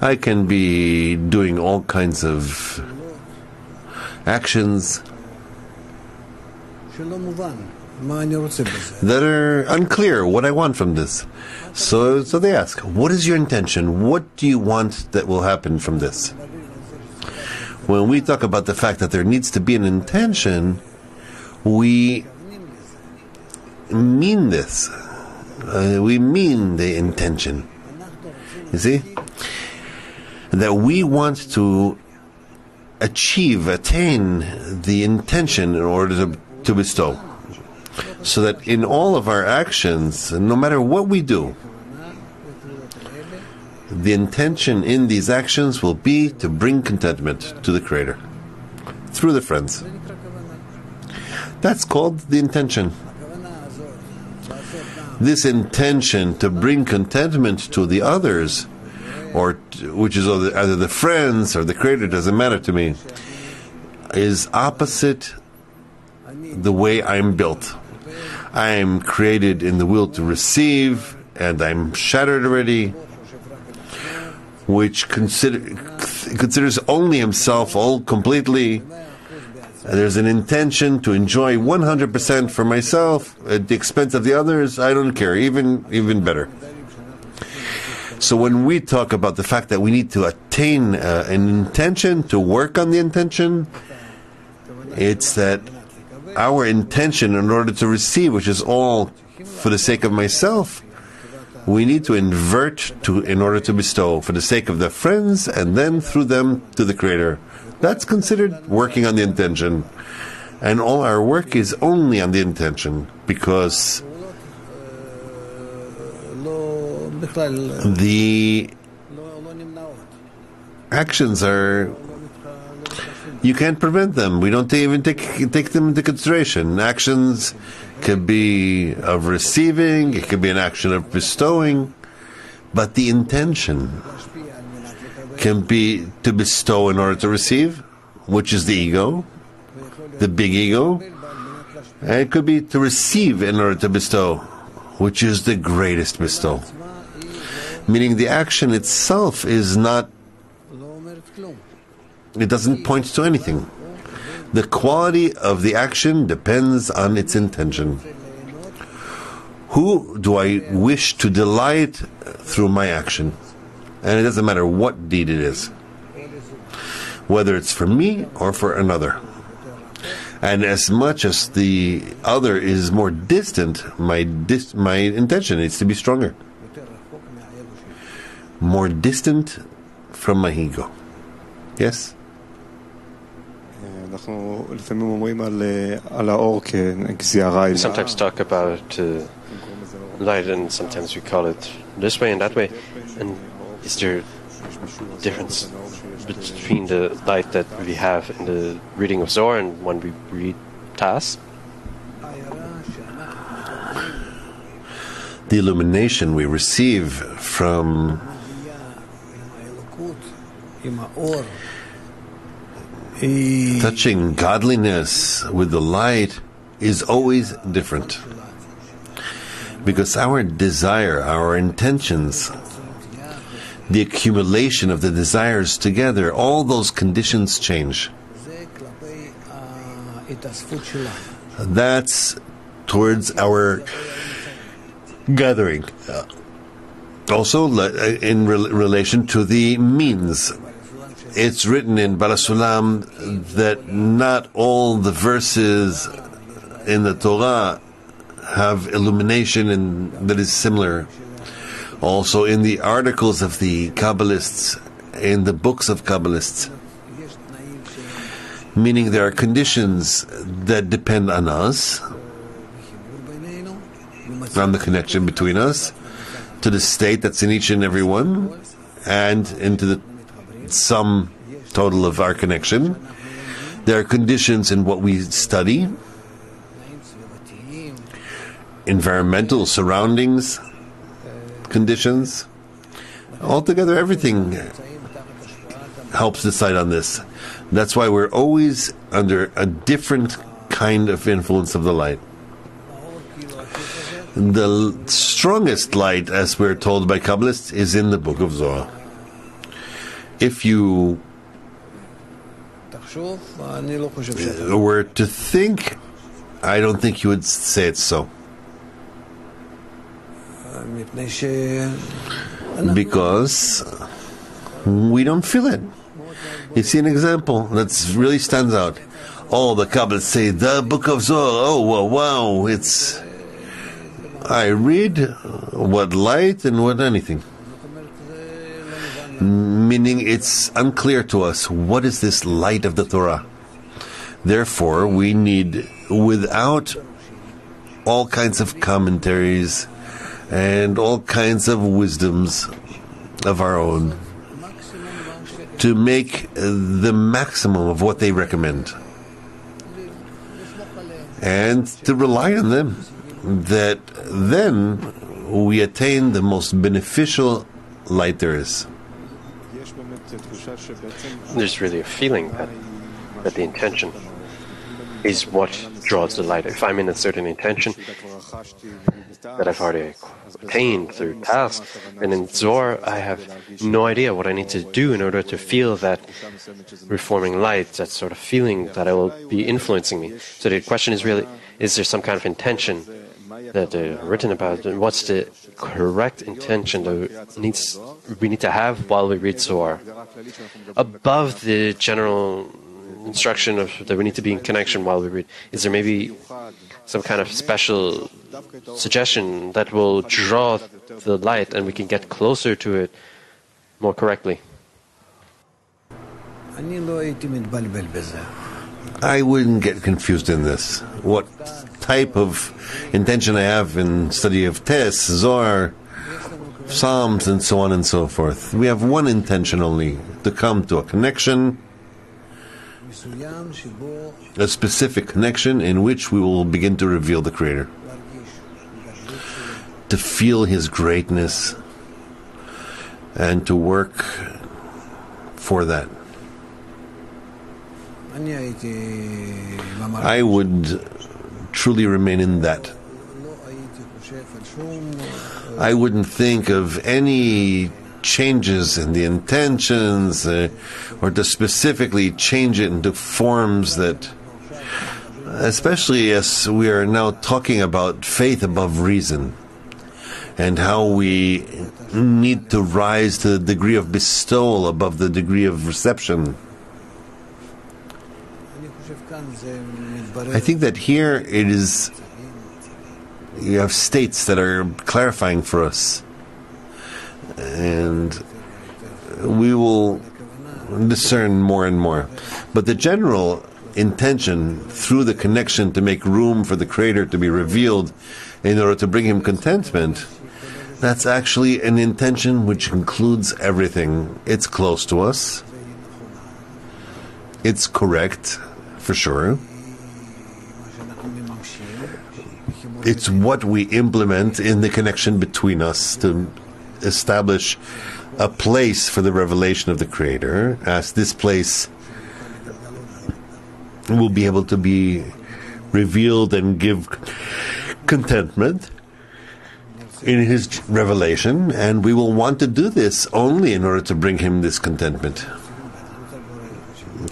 I can be doing all kinds of actions that are unclear what I want from this. So they ask, what is your intention? What do you want that will happen from this? When we talk about the fact that there needs to be an intention, we mean this. We mean the intention. You see? That we want to attain the intention in order to bestow. So that in all of our actions, no matter what we do, the intention in these actions will be to bring contentment to the Creator through the friends. That's called the intention. This intention to bring contentment to the others, which is either the friends or the Creator, doesn't matter to me, is opposite the way I'm built. I am created in the will to receive, and I'm shattered already, which considers only himself all completely. There's an intention to enjoy 100% for myself at the expense of the others. I don't care, even better. So when we talk about the fact that we need to attain an intention, to work on the intention, it's that our intention in order to receive, which is all for the sake of myself, we need to invert in order to bestow for the sake of the friends, and then through them to the Creator. That's considered working on the intention. And all our work is only on the intention, because the actions are, you can't prevent them. We don't even take them into consideration. Actions could be of receiving, it could be an action of bestowing, but the intention can be to bestow in order to receive, which is the ego, the big ego, and it could be to receive in order to bestow, which is the greatest bestow. Meaning the action itself is not, it doesn't point to anything. The quality of the action depends on its intention. Who do I wish to delight through my action? And it doesn't matter what deed it is, whether it's for me or for another. And as much as the other is more distant, my intention needs to be stronger. More distant from my ego. Yes? We sometimes talk about light, and sometimes we call it this way and that way. And is there a difference between the light that we have in the reading of Zohar and when we read Tas? The illumination we receive from touching godliness with the light is always different. Because our desire, our intentions, the accumulation of the desires together, all those conditions change. That's towards our gathering. Also, in relation to the means. It's written in Balasulam that not all the verses in the Torah have illumination that is similar. Also in the articles of the Kabbalists, in the books of Kabbalists, meaning there are conditions that depend on us, on the connection between us, to the state that's in each and every one, and into the sum total of our connection. There are conditions in what we study, environmental surroundings, conditions. Altogether, everything helps decide on this. That's why we're always under a different kind of influence of the light. The strongest light, as we're told by Kabbalists, is in the book of Zohar. If you were to think, I don't think you would say it's so. Because we don't feel it. You see an example that really stands out. All the Kabbalists say, the book of Zohar, oh, wow, it's... I read what light and what anything. Meaning it's unclear to us, what is this light of the Torah? Therefore, we need, without all kinds of commentaries and all kinds of wisdoms of our own, to make the maximum of what they recommend. And to rely on them. That then we attain the most beneficial light there is. There's really a feeling that the intention is what draws the light. If I'm in a certain intention that I've already attained through tasks, and in Zohar I have no idea what I need to do in order to feel that reforming light, that sort of feeling that I will be influencing me. So the question is really, is there some kind of intention that written about, and what's the correct intention that we need to have while we read Zohar? Above the general instruction of that we need to be in connection while we read, is there maybe some kind of special suggestion that will draw the light and we can get closer to it more correctly? I wouldn't get confused in this. What type of intention I have in study of Tes, Zohar, Psalms, and so on and so forth. We have one intention only, to come to a connection, a specific connection in which we will begin to reveal the Creator. To feel His greatness and to work for that. I would truly remain in that. I wouldn't think of any changes in the intentions or to specifically change it into forms that, especially as we are now talking about faith above reason and how we need to rise to the degree of bestowal above the degree of reception. I think that here it is, you have states that are clarifying for us, and we will discern more and more. But the general intention through the connection to make room for the Creator to be revealed in order to bring Him contentment, that's actually an intention which includes everything. It's close to us. It's correct, for sure. It's what we implement in the connection between us to establish a place for the revelation of the Creator, as this place will be able to be revealed and give contentment in His revelation, and we will want to do this only in order to bring Him this contentment.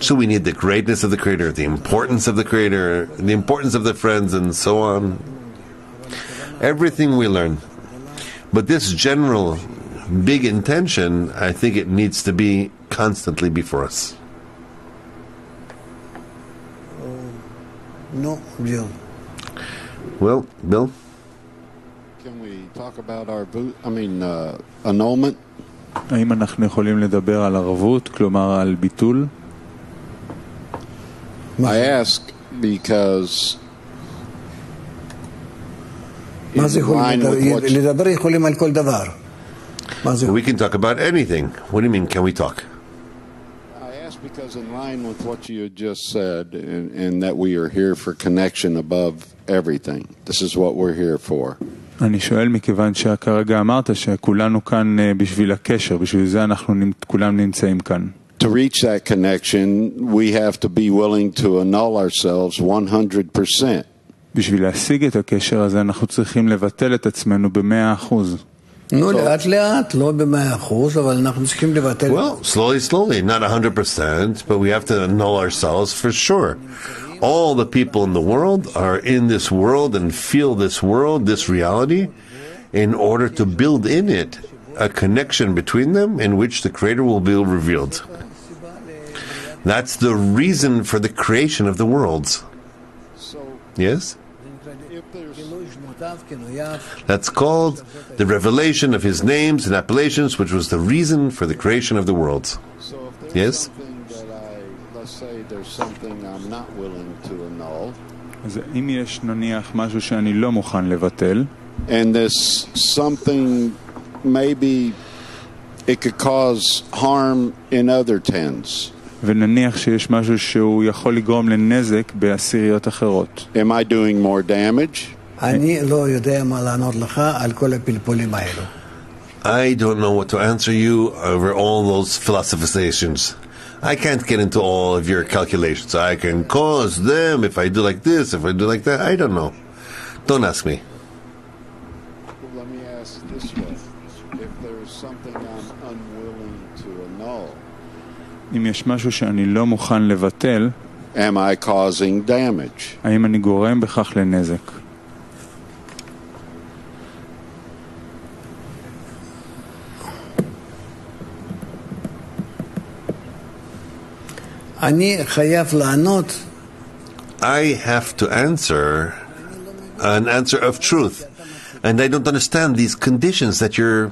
So we need the greatness of the Creator, the importance of the Creator, the importance of the friends, and so on. Everything we learn. But this general big intention, I think it needs to be constantly before us. No, Bill. Well, Bill? Can we talk about our annulment? האם אנחנו יכולים לדבר על ערבות, כלומר על ביטול? I ask because מה זה לדבר יכולים על כל דבר. We can talk about anything. What do you mean, can we talk? I ask because in line with what you just said, and that we are here for connection above everything. This is what we're here for. אני שואל מכיוון שכרגע אמרת שכולנו כאן בשביל הקשר, בשביל זה אנחנו כולם נמצאים כאן. To reach that connection, we have to be willing to annul ourselves 100%. בשביל להשיג את הקשר הזה אנחנו צריכים לבטל את עצמנו ב100%. נו, לאט לאט, לא ב100%, אבל אנחנו צריכים לבטל. Well, slowly, not 100%, but we have to annul ourselves for sure. All the people in the world are in this world and feel this world, this reality, in order to build in it a connection between them in which the Creator will be revealed. That's the reason for the creation of the worlds. Yes? That's called the revelation of His names and appellations, which was the reason for the creation of the worlds. Yes? Let's say there's something I'm not willing to annul. אז אם יש נניח משהו שאני לא מוכן לבטל, and this something, maybe it could cause harm in other tens. ונניח שיש משהו שהוא יכול לגרום לנזק בעשיריות אחרות. Am I doing more damage? אני לא יודע מה לענות לך על כל הפלפולים האלו. I don't know what to answer you over all those philosophizations. I can't get into all of your calculations. I can cause them if I do like this, if I do like that. I don't know. Don't ask me. Let me ask this way. If there's something I'm unwilling to annul, אם יש משהו שאני לא מוכן לבטל, am I causing damage? האם אני גורם בכך לנזק? אני חייב לענות. I have to answer an answer of truth. And I don't understand these conditions that you're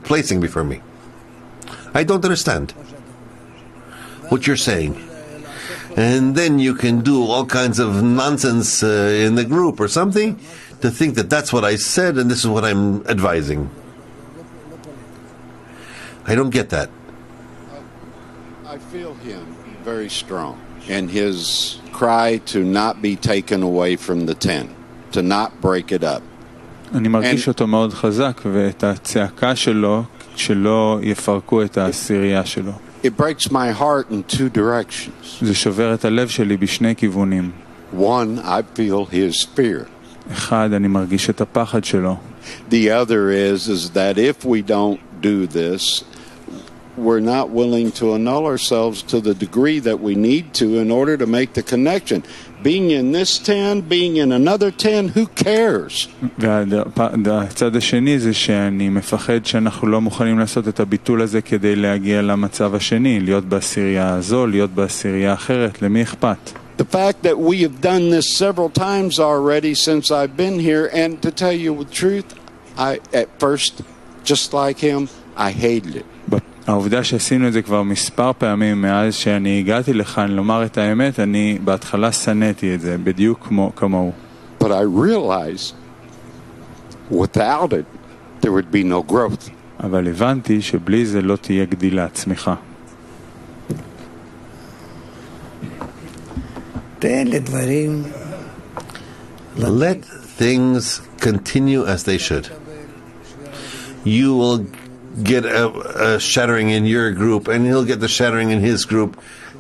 placing before me. I don't understand what you're saying. And then you can do all kinds of nonsense in the group or something to think that that's what I said and this is what I'm advising. I don't get that. I feel him very strong in his cry to not be taken away from the 10, to not break it up. אני מרגיש אותו מאוד חזק ואת הצעקה שלו שלא יפרקו את העשירייה שלו. It breaks my heart in two directions. זה שובר את הלב שלי בשני כיוונים. One, I feel his fear. אחד, אני מרגיש את הפחד שלו. The other is that if we don't do this, we're not willing to annul ourselves to the degree that we need to in order to make the connection. Being in this 10, being in another 10, who cares? והצד השני זה שאני מפחד שאנחנו לא מוכנים לעשות את הביטול הזה כדי להגיע למצב השני, להיות בעשירייה הזו, להיות בעשירייה אחרת, למי אכפת? The fact that we have done this several times already since I've been here, and to tell you the truth, I at first, just like him, I hated it. העובדה שעשינו את זה כבר מספר פעמים מאז שאני הגעתי לכאן לומר את האמת, אני בהתחלה סניתי את זה, בדיוק כמוהו. But I realized without it there would be no growth. אבל הבנתי שבלי זה לא תהיה גדילה, צמיחה. תן לדברים. Let things continue as they should. You will get a shattering in your group and he'll get the shattering in his group.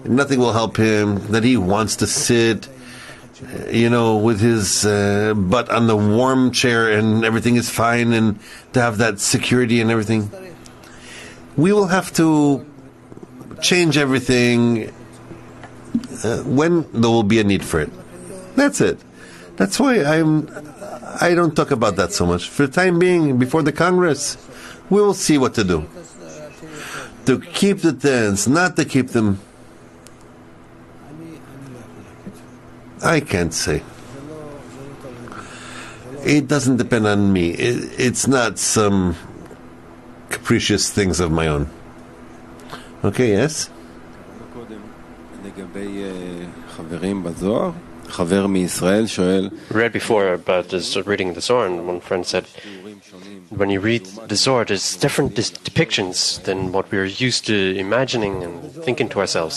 Nothing will help him. That he wants to sit, with his butt on the warm chair and everything is fine and to have that security and everything. We will have to change everything when there will be a need for it. That's it. That's why I don't talk about that so much. For the time being, before the Congress, we will see what to do. To keep the 10s, not to keep them. I can't say. It doesn't depend on me. It's not some capricious things of my own. Okay, yes? Read before about this, reading the Zohar, and one friend said, when you read the Zohar, there's different depictions than what we're used to imagining and thinking to ourselves.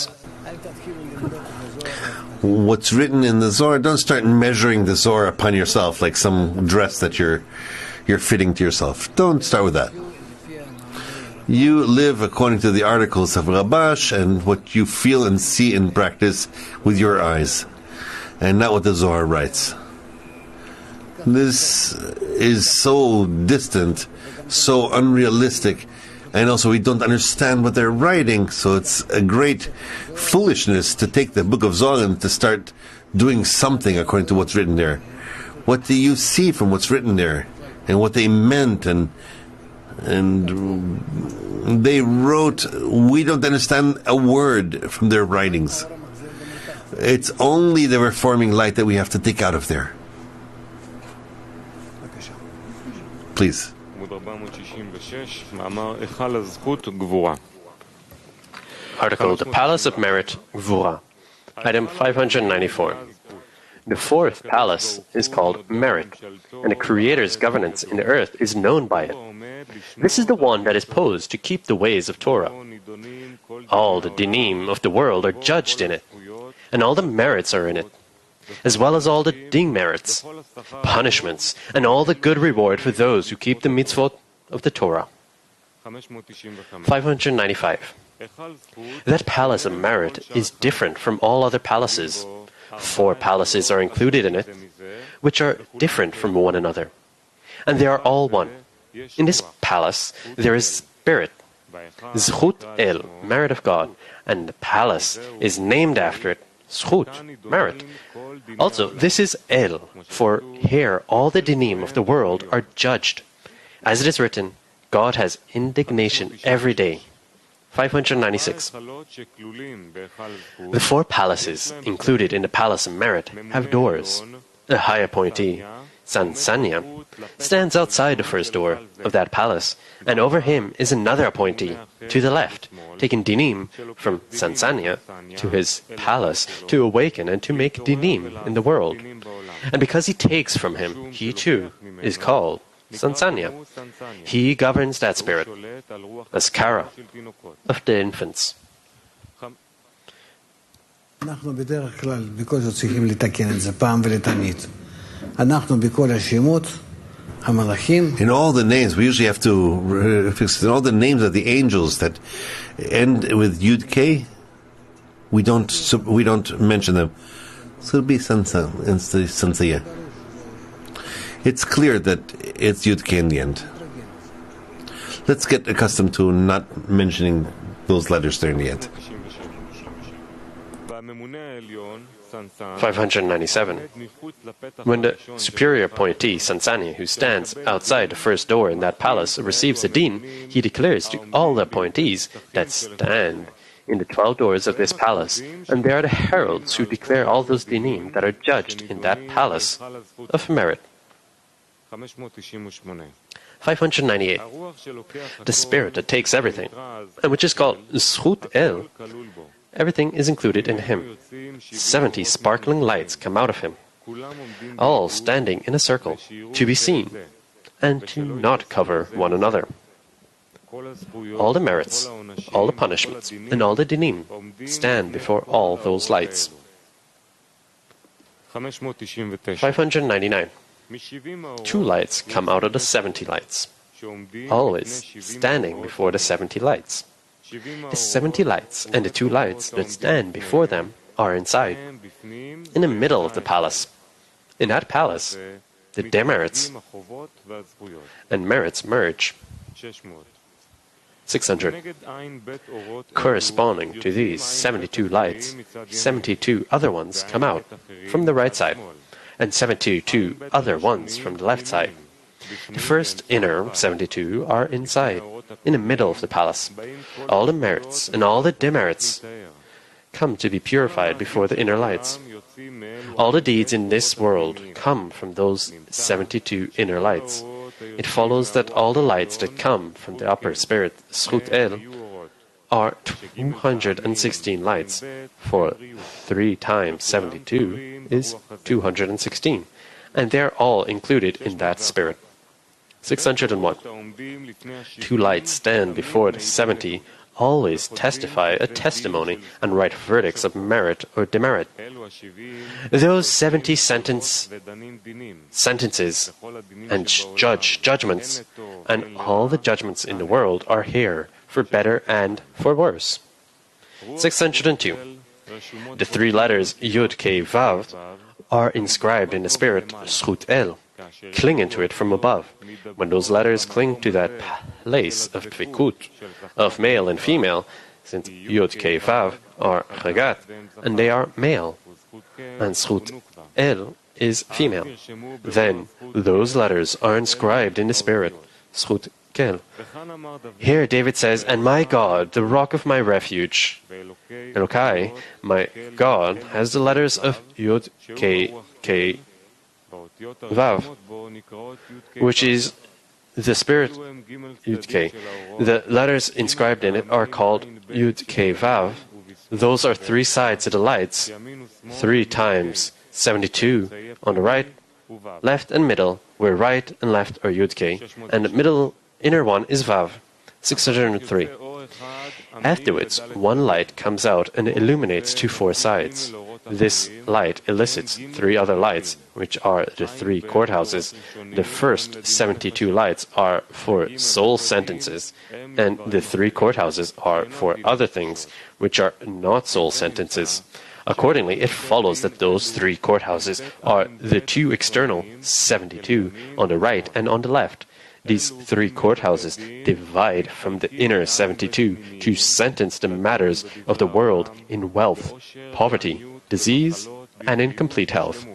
What's written in the Zohar, don't start measuring the Zohar upon yourself like some dress that you're fitting to yourself. Don't start with that. You live according to the articles of Rabash and what you feel and see in practice with your eyes, and not what the Zohar writes. This is so distant, so unrealistic, and also we don't understand what they're writing, so it's a great foolishness to take the book of Zohar and to start doing something according to what's written there. What do you see from what's written there, and what they meant, and they wrote, we don't understand a word from their writings. It's only the reforming light that we have to take out of there. Please. Article The Palace of Merit, Gvura. Item 594. The fourth palace is called Merit, and the Creator's governance in the earth is known by it. This is the one that is posed to keep the ways of Torah. All the dinim of the world are judged in it, and all the merits are in it, as well as all the demerits, punishments, and all the good reward for those who keep the mitzvot of the Torah. 595. That palace of merit is different from all other palaces. 4 palaces are included in it, which are different from one another, and they are all one. In this palace there is spirit, zzsolt el, merit of God, and the palace is named after it, zzchut, merit. Also, this is el, for here all the dinim of the world are judged. As it is written, God has indignation every day. 596. The 4 palaces included in the Palace of Merit have doors. A high appointee, Sansanya, stands outside the first door of that palace, and over him is another appointee, to the left, taking dinim from Sansanya to his palace to awaken and to make dinim in the world. And because he takes from him, he too is called Sansanya. He governs that spirit, Askara, of the infants. אנחנו בדרך כלל בכל זאת צריכים לתקן את זה פעם ולתמיד. אנחנו בכל השמות, המלאכים. In all the names, we usually have to fix in all the names of the angels that end with Yud K. We don't mention them. So it'll be Sansaya. It's clear that it's Yud K in the end. Let's get accustomed to not mentioning those letters there in the end. 597. When the superior appointee, Sansanya, who stands outside the first door in that palace, receives a din, he declares to all the appointees that stand in the 12 doors of this palace, and they are the heralds who declare all those dinim that are judged in that palace of merit. 598. The spirit that takes everything, and which is called zzchut el, everything is included in him. 70 sparkling lights come out of him, all standing in a circle, to be seen, and to not cover one another. All the merits, all the punishments, and all the dinim stand before all those lights. 599. 2 lights come out of the 70 lights, always standing before the 70 lights. The 70 lights and the 2 lights that stand before them are inside, in the middle of the palace. In that palace, the demerits and merits merge. 600. Corresponding to these 72 lights, 72 other ones come out from the right side, and 72 other ones from the left side. The first inner 72 are inside, in the middle of the palace. All the merits and all the demerits come to be purified before the inner lights. All the deeds in this world come from those 72 inner lights. It follows that all the lights that come from the upper spirit, zzchut el, are 216 lights, for 3 times 72 is 216, and they are all included in that spirit. 601. 2 lights stand before the 70, always testify a testimony and write verdicts of merit or demerit. Those 70 sentences and judgments, and all the judgments in the world are here for better and for worse. 602. The three letters Yud, K, Vav are inscribed in the spirit zzsolt El, clinging to it from above. When those letters cling to that place of dvikut, of male and female, since Yud, K, Vav are chagat, and they are male, and zzsolt El is female, then those letters are inscribed in the spirit zzsolt Kel. Here David says, and my God, the rock of my refuge, Elokai, my God, has the letters of Yud, K, Vav, which is the spirit Yud, K. The letters inscribed in it are called Yud, K, Vav. Those are three sides of the lights, 3 times 72 on the right, left, and middle, where right and left are Yud, K, and the middle inner one is Vav. 603. Afterwards, one light comes out and illuminates 4 sides. This light elicits 3 other lights, which are the 3 courthouses. The first 72 lights are for soul sentences, and the 3 courthouses are for other things, which are not soul sentences. Accordingly, it follows that those 3 courthouses are the 2 external, 72, on the right and on the left. These 3 courthouses divide from the inner 72 to sentence the matters of the world in wealth, poverty, disease, and in complete health.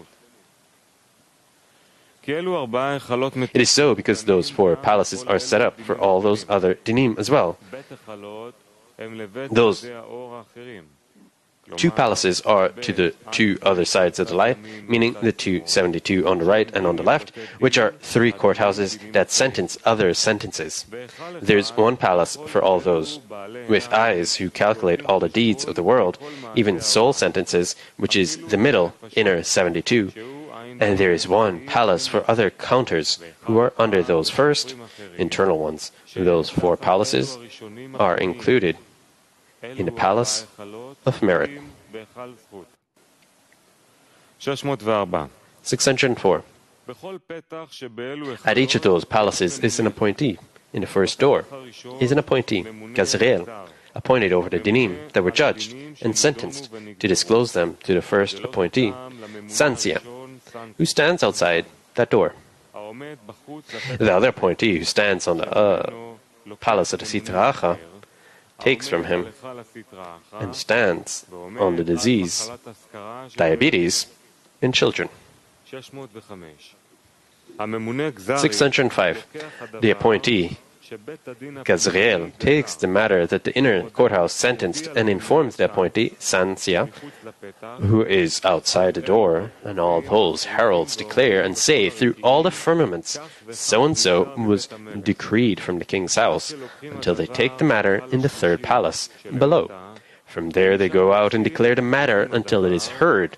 It is so because those 4 palaces are set up for all those other dinim as well. Those 2 palaces are to the 2 other sides of the light, meaning the 272 on the right and on the left, which are 3 courthouses that sentence other sentences. There's 1 palace for all those with eyes who calculate all the deeds of the world, even soul sentences, which is the middle, inner 72. And there is 1 palace for other counters who are under those first, internal ones. Those 4 palaces are included in the palace of merit. 604. At each of those palaces is an appointee. In the first door is an appointee, Gazriel, appointed over the dinim that were judged and sentenced to disclose them to the first appointee, Sansia, who stands outside that door. The other appointee who stands on the palace of the Sitra takes from him and stands on the disease, diabetes, in children. 605. The appointee, Gazriel, takes the matter that the inner courthouse sentenced and informs the appointee, Sansia, who is outside the door, and all those heralds declare and say through all the firmaments, so-and-so was decreed from the king's house, until they take the matter in the 3rd palace, below. From there they go out and declare the matter until it is heard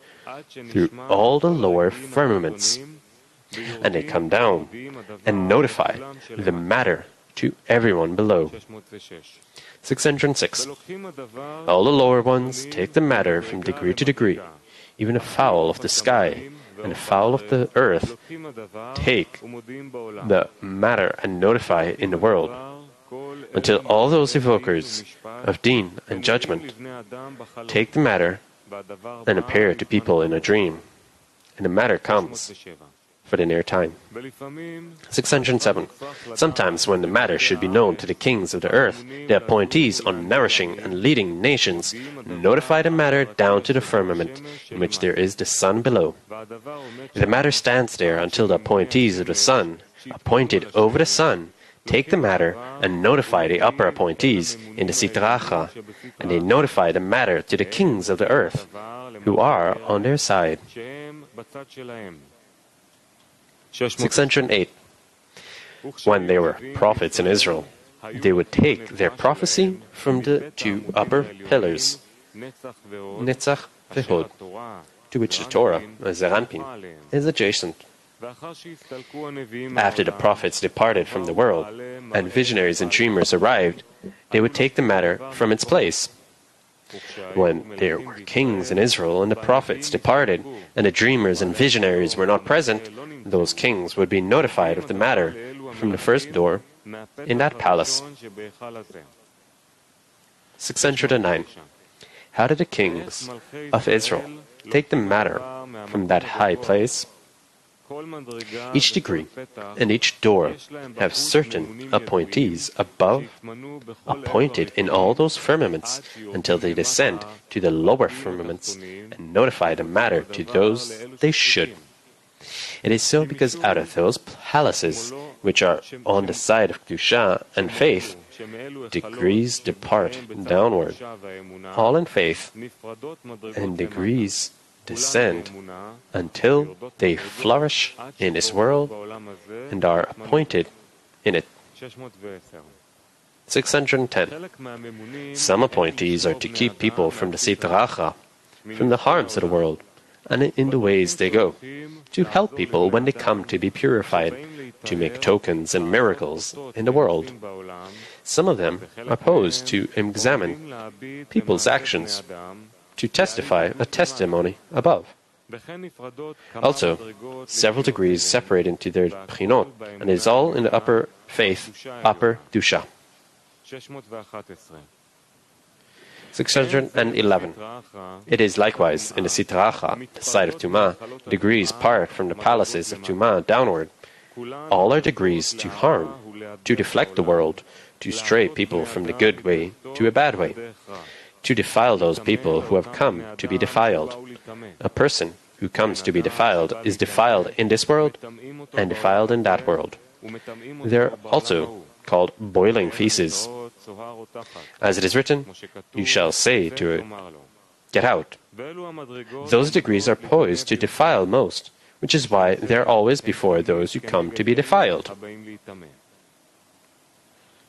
through all the lower firmaments. And they come down and notify the matter to everyone below. 606. All the lower ones take the matter from degree to degree. Even a fowl of the sky and a fowl of the earth take the matter and notify it in the world, until all those evokers of deen and judgment take the matter and appear to people in a dream, and the matter comes for the near time. 607. Sometimes when the matter should be known to the kings of the earth, the appointees on nourishing and leading nations notify the matter down to the firmament, in which there is the sun below. The matter stands there until the appointees of the sun, appointed over the sun, take the matter and notify the upper appointees in the Sitracha, and they notify the matter to the kings of the earth, who are on their side. 608. When there were prophets in Israel, they would take their prophecy from the 2 upper pillars, Netzach v'Hod, to which the Torah, Zeranpin, is adjacent. After the prophets departed from the world, and visionaries and dreamers arrived, they would take the matter from its place. When there were kings in Israel and the prophets departed, and the dreamers and visionaries were not present, those kings would be notified of the matter from the first door in that palace. 609. How did the kings of Israel take the matter from that high place? Each degree and each door have certain appointees above, appointed in all those firmaments until they descend to the lower firmaments and notify the matter to those they should. It is so because out of those palaces which are on the side of Kedusha and faith, degrees depart downward, all in faith, and degrees descend until they flourish in this world and are appointed in it. 610. Some appointees are to keep people from the Sitra Achra, from the harms of the world, and in the ways they go, to help people when they come to be purified, to make tokens and miracles in the world. Some of them are posed to examine people's actions, to testify a testimony above. Also, several degrees separate into their prinot, and it is all in the upper faith, upper dusha. 611. It is likewise in the Sitra Achra, the side of Tumah, degrees part from the palaces of Tumah downward. All are degrees to harm, to deflect the world, to stray people from the good way to a bad way, to defile those people who have come to be defiled. A person who comes to be defiled is defiled in this world and defiled in that world. They are also called boiling feces. As it is written, you shall say to it, get out. Those degrees are poised to defile most, which is why they are always before those who come to be defiled.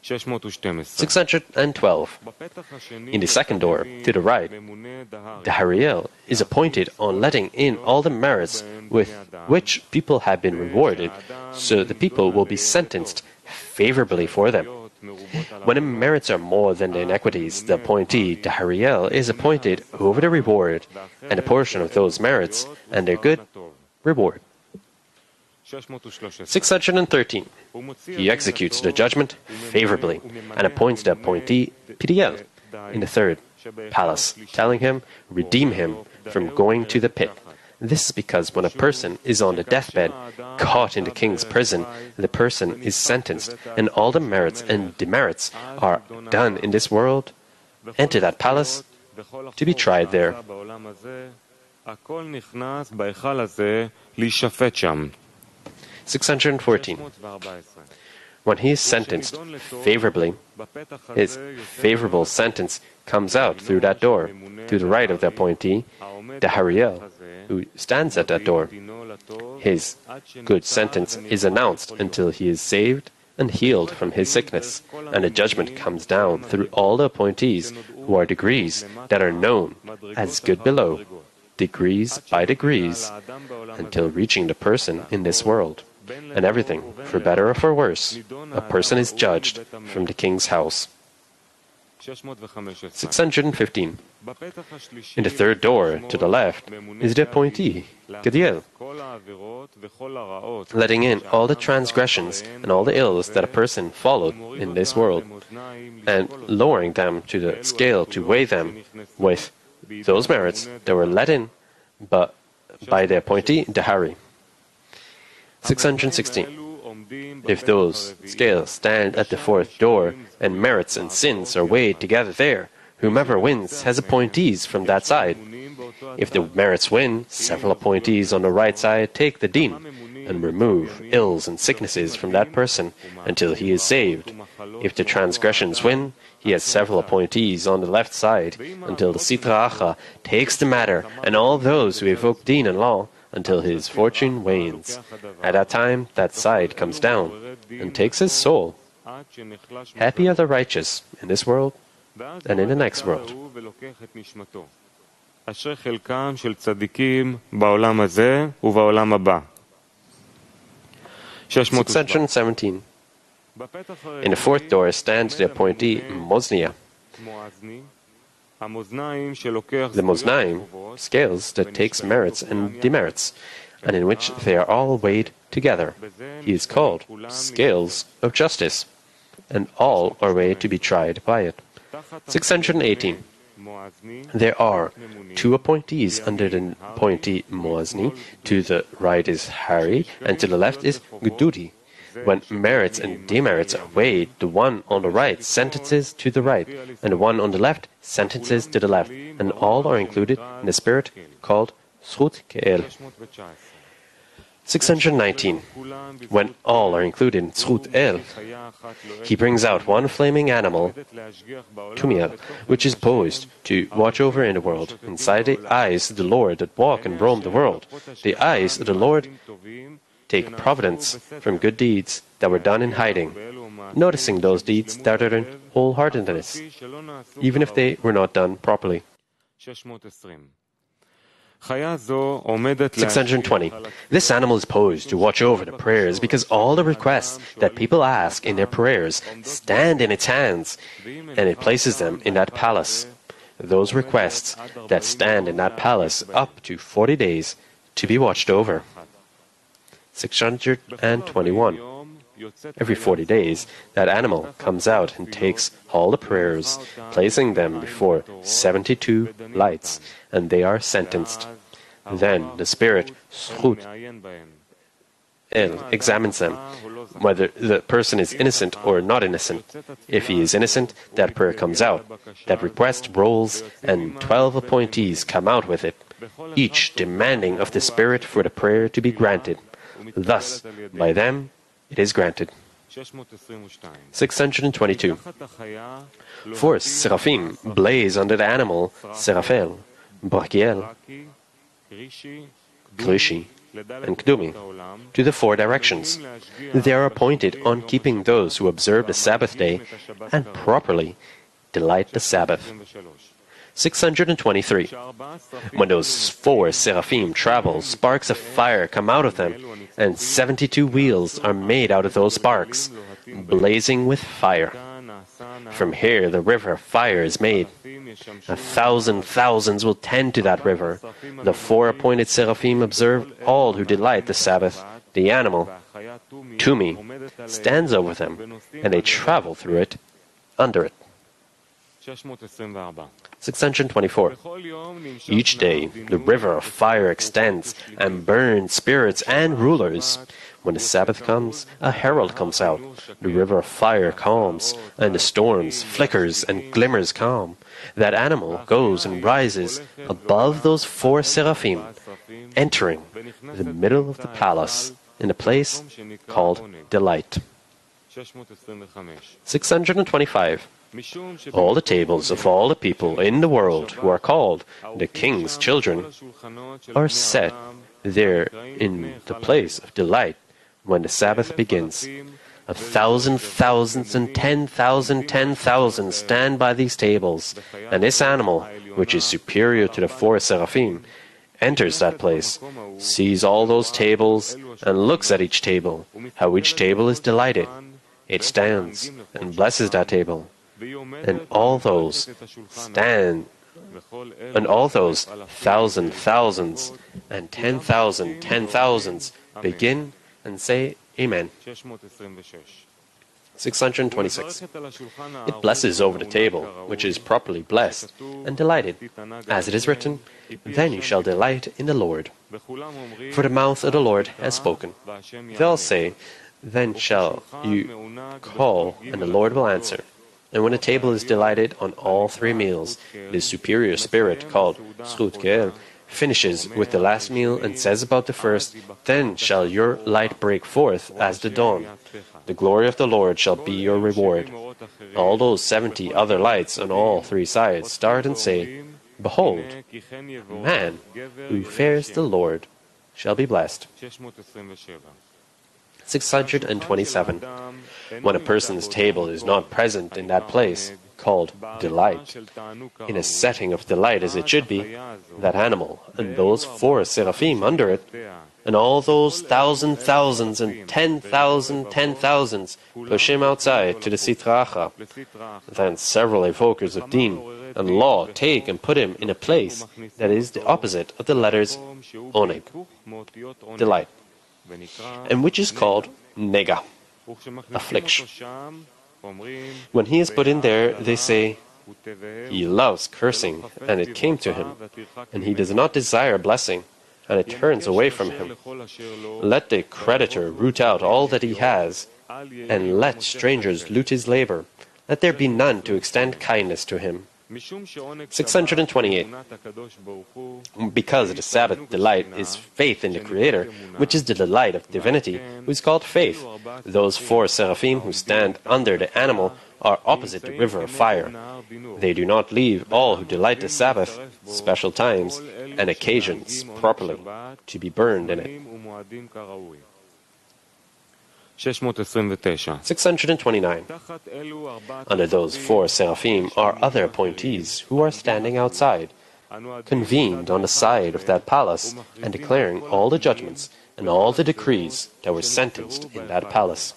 612. In the second door, to the right, the Hariel is appointed on letting in all the merits with which people have been rewarded, so the people will be sentenced favorably for them. When the merits are more than the inequities, the appointee, the Hariel, is appointed over the reward and a portion of those merits and their good reward. 613. He executes the judgment favorably and appoints the appointee Pidiel in the third palace, telling him, redeem him from going to the pit. This is because when a person is on the deathbed, caught in the king's prison, the person is sentenced, and all the merits and demerits are done in this world, enter that palace to be tried there. 614. When he is sentenced favorably, his favorable sentence comes out through that door, to the right of the appointee, the Hariel, who stands at that door. His good sentence is announced until he is saved and healed from his sickness, and a judgment comes down through all the appointees who are degrees that are known as good below, degrees by degrees, until reaching the person in this world. And everything, for better or for worse, a person is judged from the king's house. 615. In the third door, to the left, is the appointee, Gediel, letting in all the transgressions and all the ills that a person followed in this world, and lowering them to the scale to weigh them with those merits that were let in but by the appointee, the Hari. 616. If those scales stand at the fourth door, and merits and sins are weighed together there, whomever wins has appointees from that side. If the merits win, several appointees on the right side take the din and remove ills and sicknesses from that person until he is saved. If the transgressions win, he has several appointees on the left side until the Sitra Achra takes the matter and all those who evoke din and law until his fortune wanes. At that time, that side comes down and takes his soul. Happy are the righteous in this world and in the next world. 617. In the fourth door stands the appointee Moznia. The Moznaim, scales that takes merits and demerits, and in which they are all weighed together. He is called scales of justice, and all are weighed to be tried by it. 618. There are 2 appointees under the appointee Moazni. To the right is Hari, and to the left is Gududi. When merits and demerits are weighed, the one on the right sentences to the right, and the one on the left sentences to the left, and all are included in the spirit called zzsolt ke'el. 619. When all are included in zzsolt el, he brings out one flaming animal, tumiel, which is posed to watch over in the world. Inside the eyes of the Lord that walk and roam the world, the eyes of the Lord take providence from good deeds that were done in hiding, noticing those deeds that are in wholeheartedness, even if they were not done properly. 620. This animal is posed to watch over the prayers because all the requests that people ask in their prayers stand in its hands, and it places them in that palace. Those requests that stand in that palace up to 40 days to be watched over. 621. Every 40 days, that animal comes out and takes all the prayers, placing them before 72 lights, and they are sentenced. Then the spirit, zzsolt el, examines them, whether the person is innocent or not innocent. If he is innocent, that prayer comes out. That request rolls, and 12 appointees come out with it, each demanding of the spirit for the prayer to be granted. Thus, by them, it is granted. 622. 4 seraphim blaze under the animal, Seraphel, Brachiel, Krishi, and Kdumi, to the 4 directions. They are appointed on keeping those who observe the Sabbath day and properly delight the Sabbath. 623. When those 4 seraphim travel, sparks of fire come out of them, and 72 wheels are made out of those sparks, blazing with fire. From here the river of fire is made. 1,000 thousands will tend to that river. The 4 appointed seraphim observe all who delight the Sabbath. The animal, Tumi, stands over them, and they travel through it, under it. 624. Each day the river of fire extends and burns spirits and rulers. When the Sabbath comes, a herald comes out. The river of fire calms, and the storms, flickers, and glimmers calm. That animal goes and rises above those 4 seraphim, entering the middle of the palace in a place called Delight. 625. All the tables of all the people in the world who are called the king's children are set there in the place of delight when the Sabbath begins. 1,000 thousands and 10,000 10,000 stand by these tables, and this animal, which is superior to the 4 seraphim, enters that place, sees all those tables, and looks at each table, how each table is delighted. It stands and blesses that table. And all those stand, and all those 1,000 thousands and 10,000 10,000s begin and say Amen. 626. It blesses over the table, which is properly blessed and delighted. As it is written, then you shall delight in the Lord. For the mouth of the Lord has spoken. They all say, then shall you call, and the Lord will answer. And when a table is delighted on all 3 meals, the superior spirit, called zzsolt ke'el, finishes with the last meal and says about the first, then shall your light break forth as the dawn. The glory of the Lord shall be your reward. All those 70 other lights on all 3 sides start and say, behold, man who fears the Lord shall be blessed. 627. When a person's table is not present in that place, called delight, in a setting of delight as it should be, that animal and those 4 seraphim under it, and all those 1,000 thousands and 10,000 10,000s push him outside to the Sitra Achra. Then several evokers of Din and law take and put him in a place that is the opposite of the letters Oneg, delight, and which is called Nega, affliction. When he is put in there, they say, He loves cursing, and it came to him, and he does not desire blessing, and it turns away from him. Let the creditor root out all that he has, and let strangers loot his labor. Let there be none to extend kindness to him. 628. Because the Sabbath delight is faith in the Creator, which is the delight of divinity, who is called faith. Those 4 seraphim who stand under the animal are opposite the river of fire. They do not leave all who delight the Sabbath, special times, and occasions properly, to be burned in it. 629. Under those 4 seraphim are other appointees who are standing outside, convened on the side of that palace, and declaring all the judgments and all the decrees that were sentenced in that palace.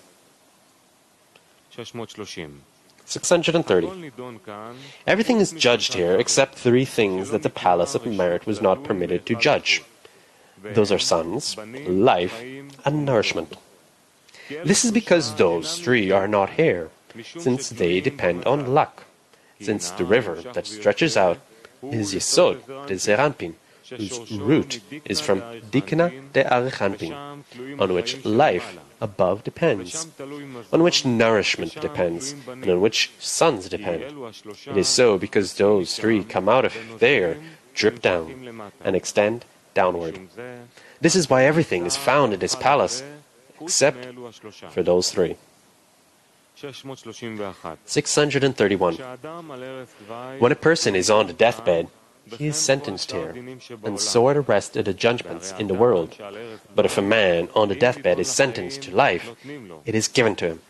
630. Everything is judged here except 3 things that the palace of merit was not permitted to judge. Those are sons, life, and nourishment. This is because those 3 are not here, since they depend on luck, since the river that stretches out is zzsolt, the Zeranpin, whose root is from Dikna de Arechanpin, on which life above depends, on which nourishment depends, and on which sons depend. It is so because those 3 come out of there, drip down, and extend downward. This is why everything is found in this palace, except for those 3. 631. When a person is on the deathbed, he is sentenced here, and so are the rest of the judgments in the world. But if a man on the deathbed is sentenced to life, it is given to him.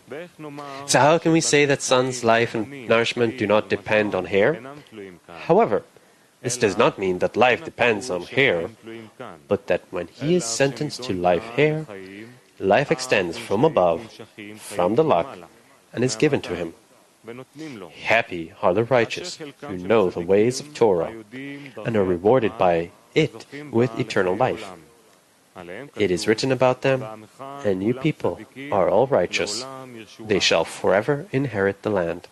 So how can we say that sons, life, and nourishment do not depend on hair? However, this does not mean that life depends on hair, but that when he is sentenced to life here, life extends from above, from the luck, and is given to him. Happy are the righteous who know the ways of Torah and are rewarded by it with eternal life. It is written about them, and you people are all righteous. They shall forever inherit the land.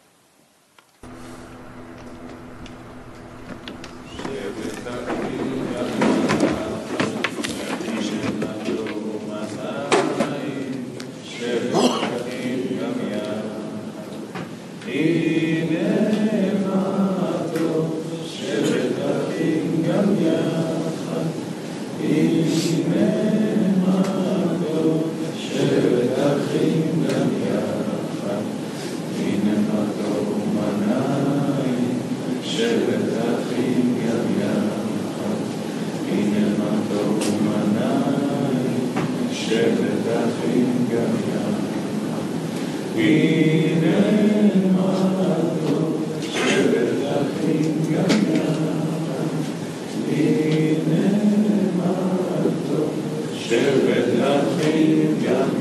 שבט אחים גם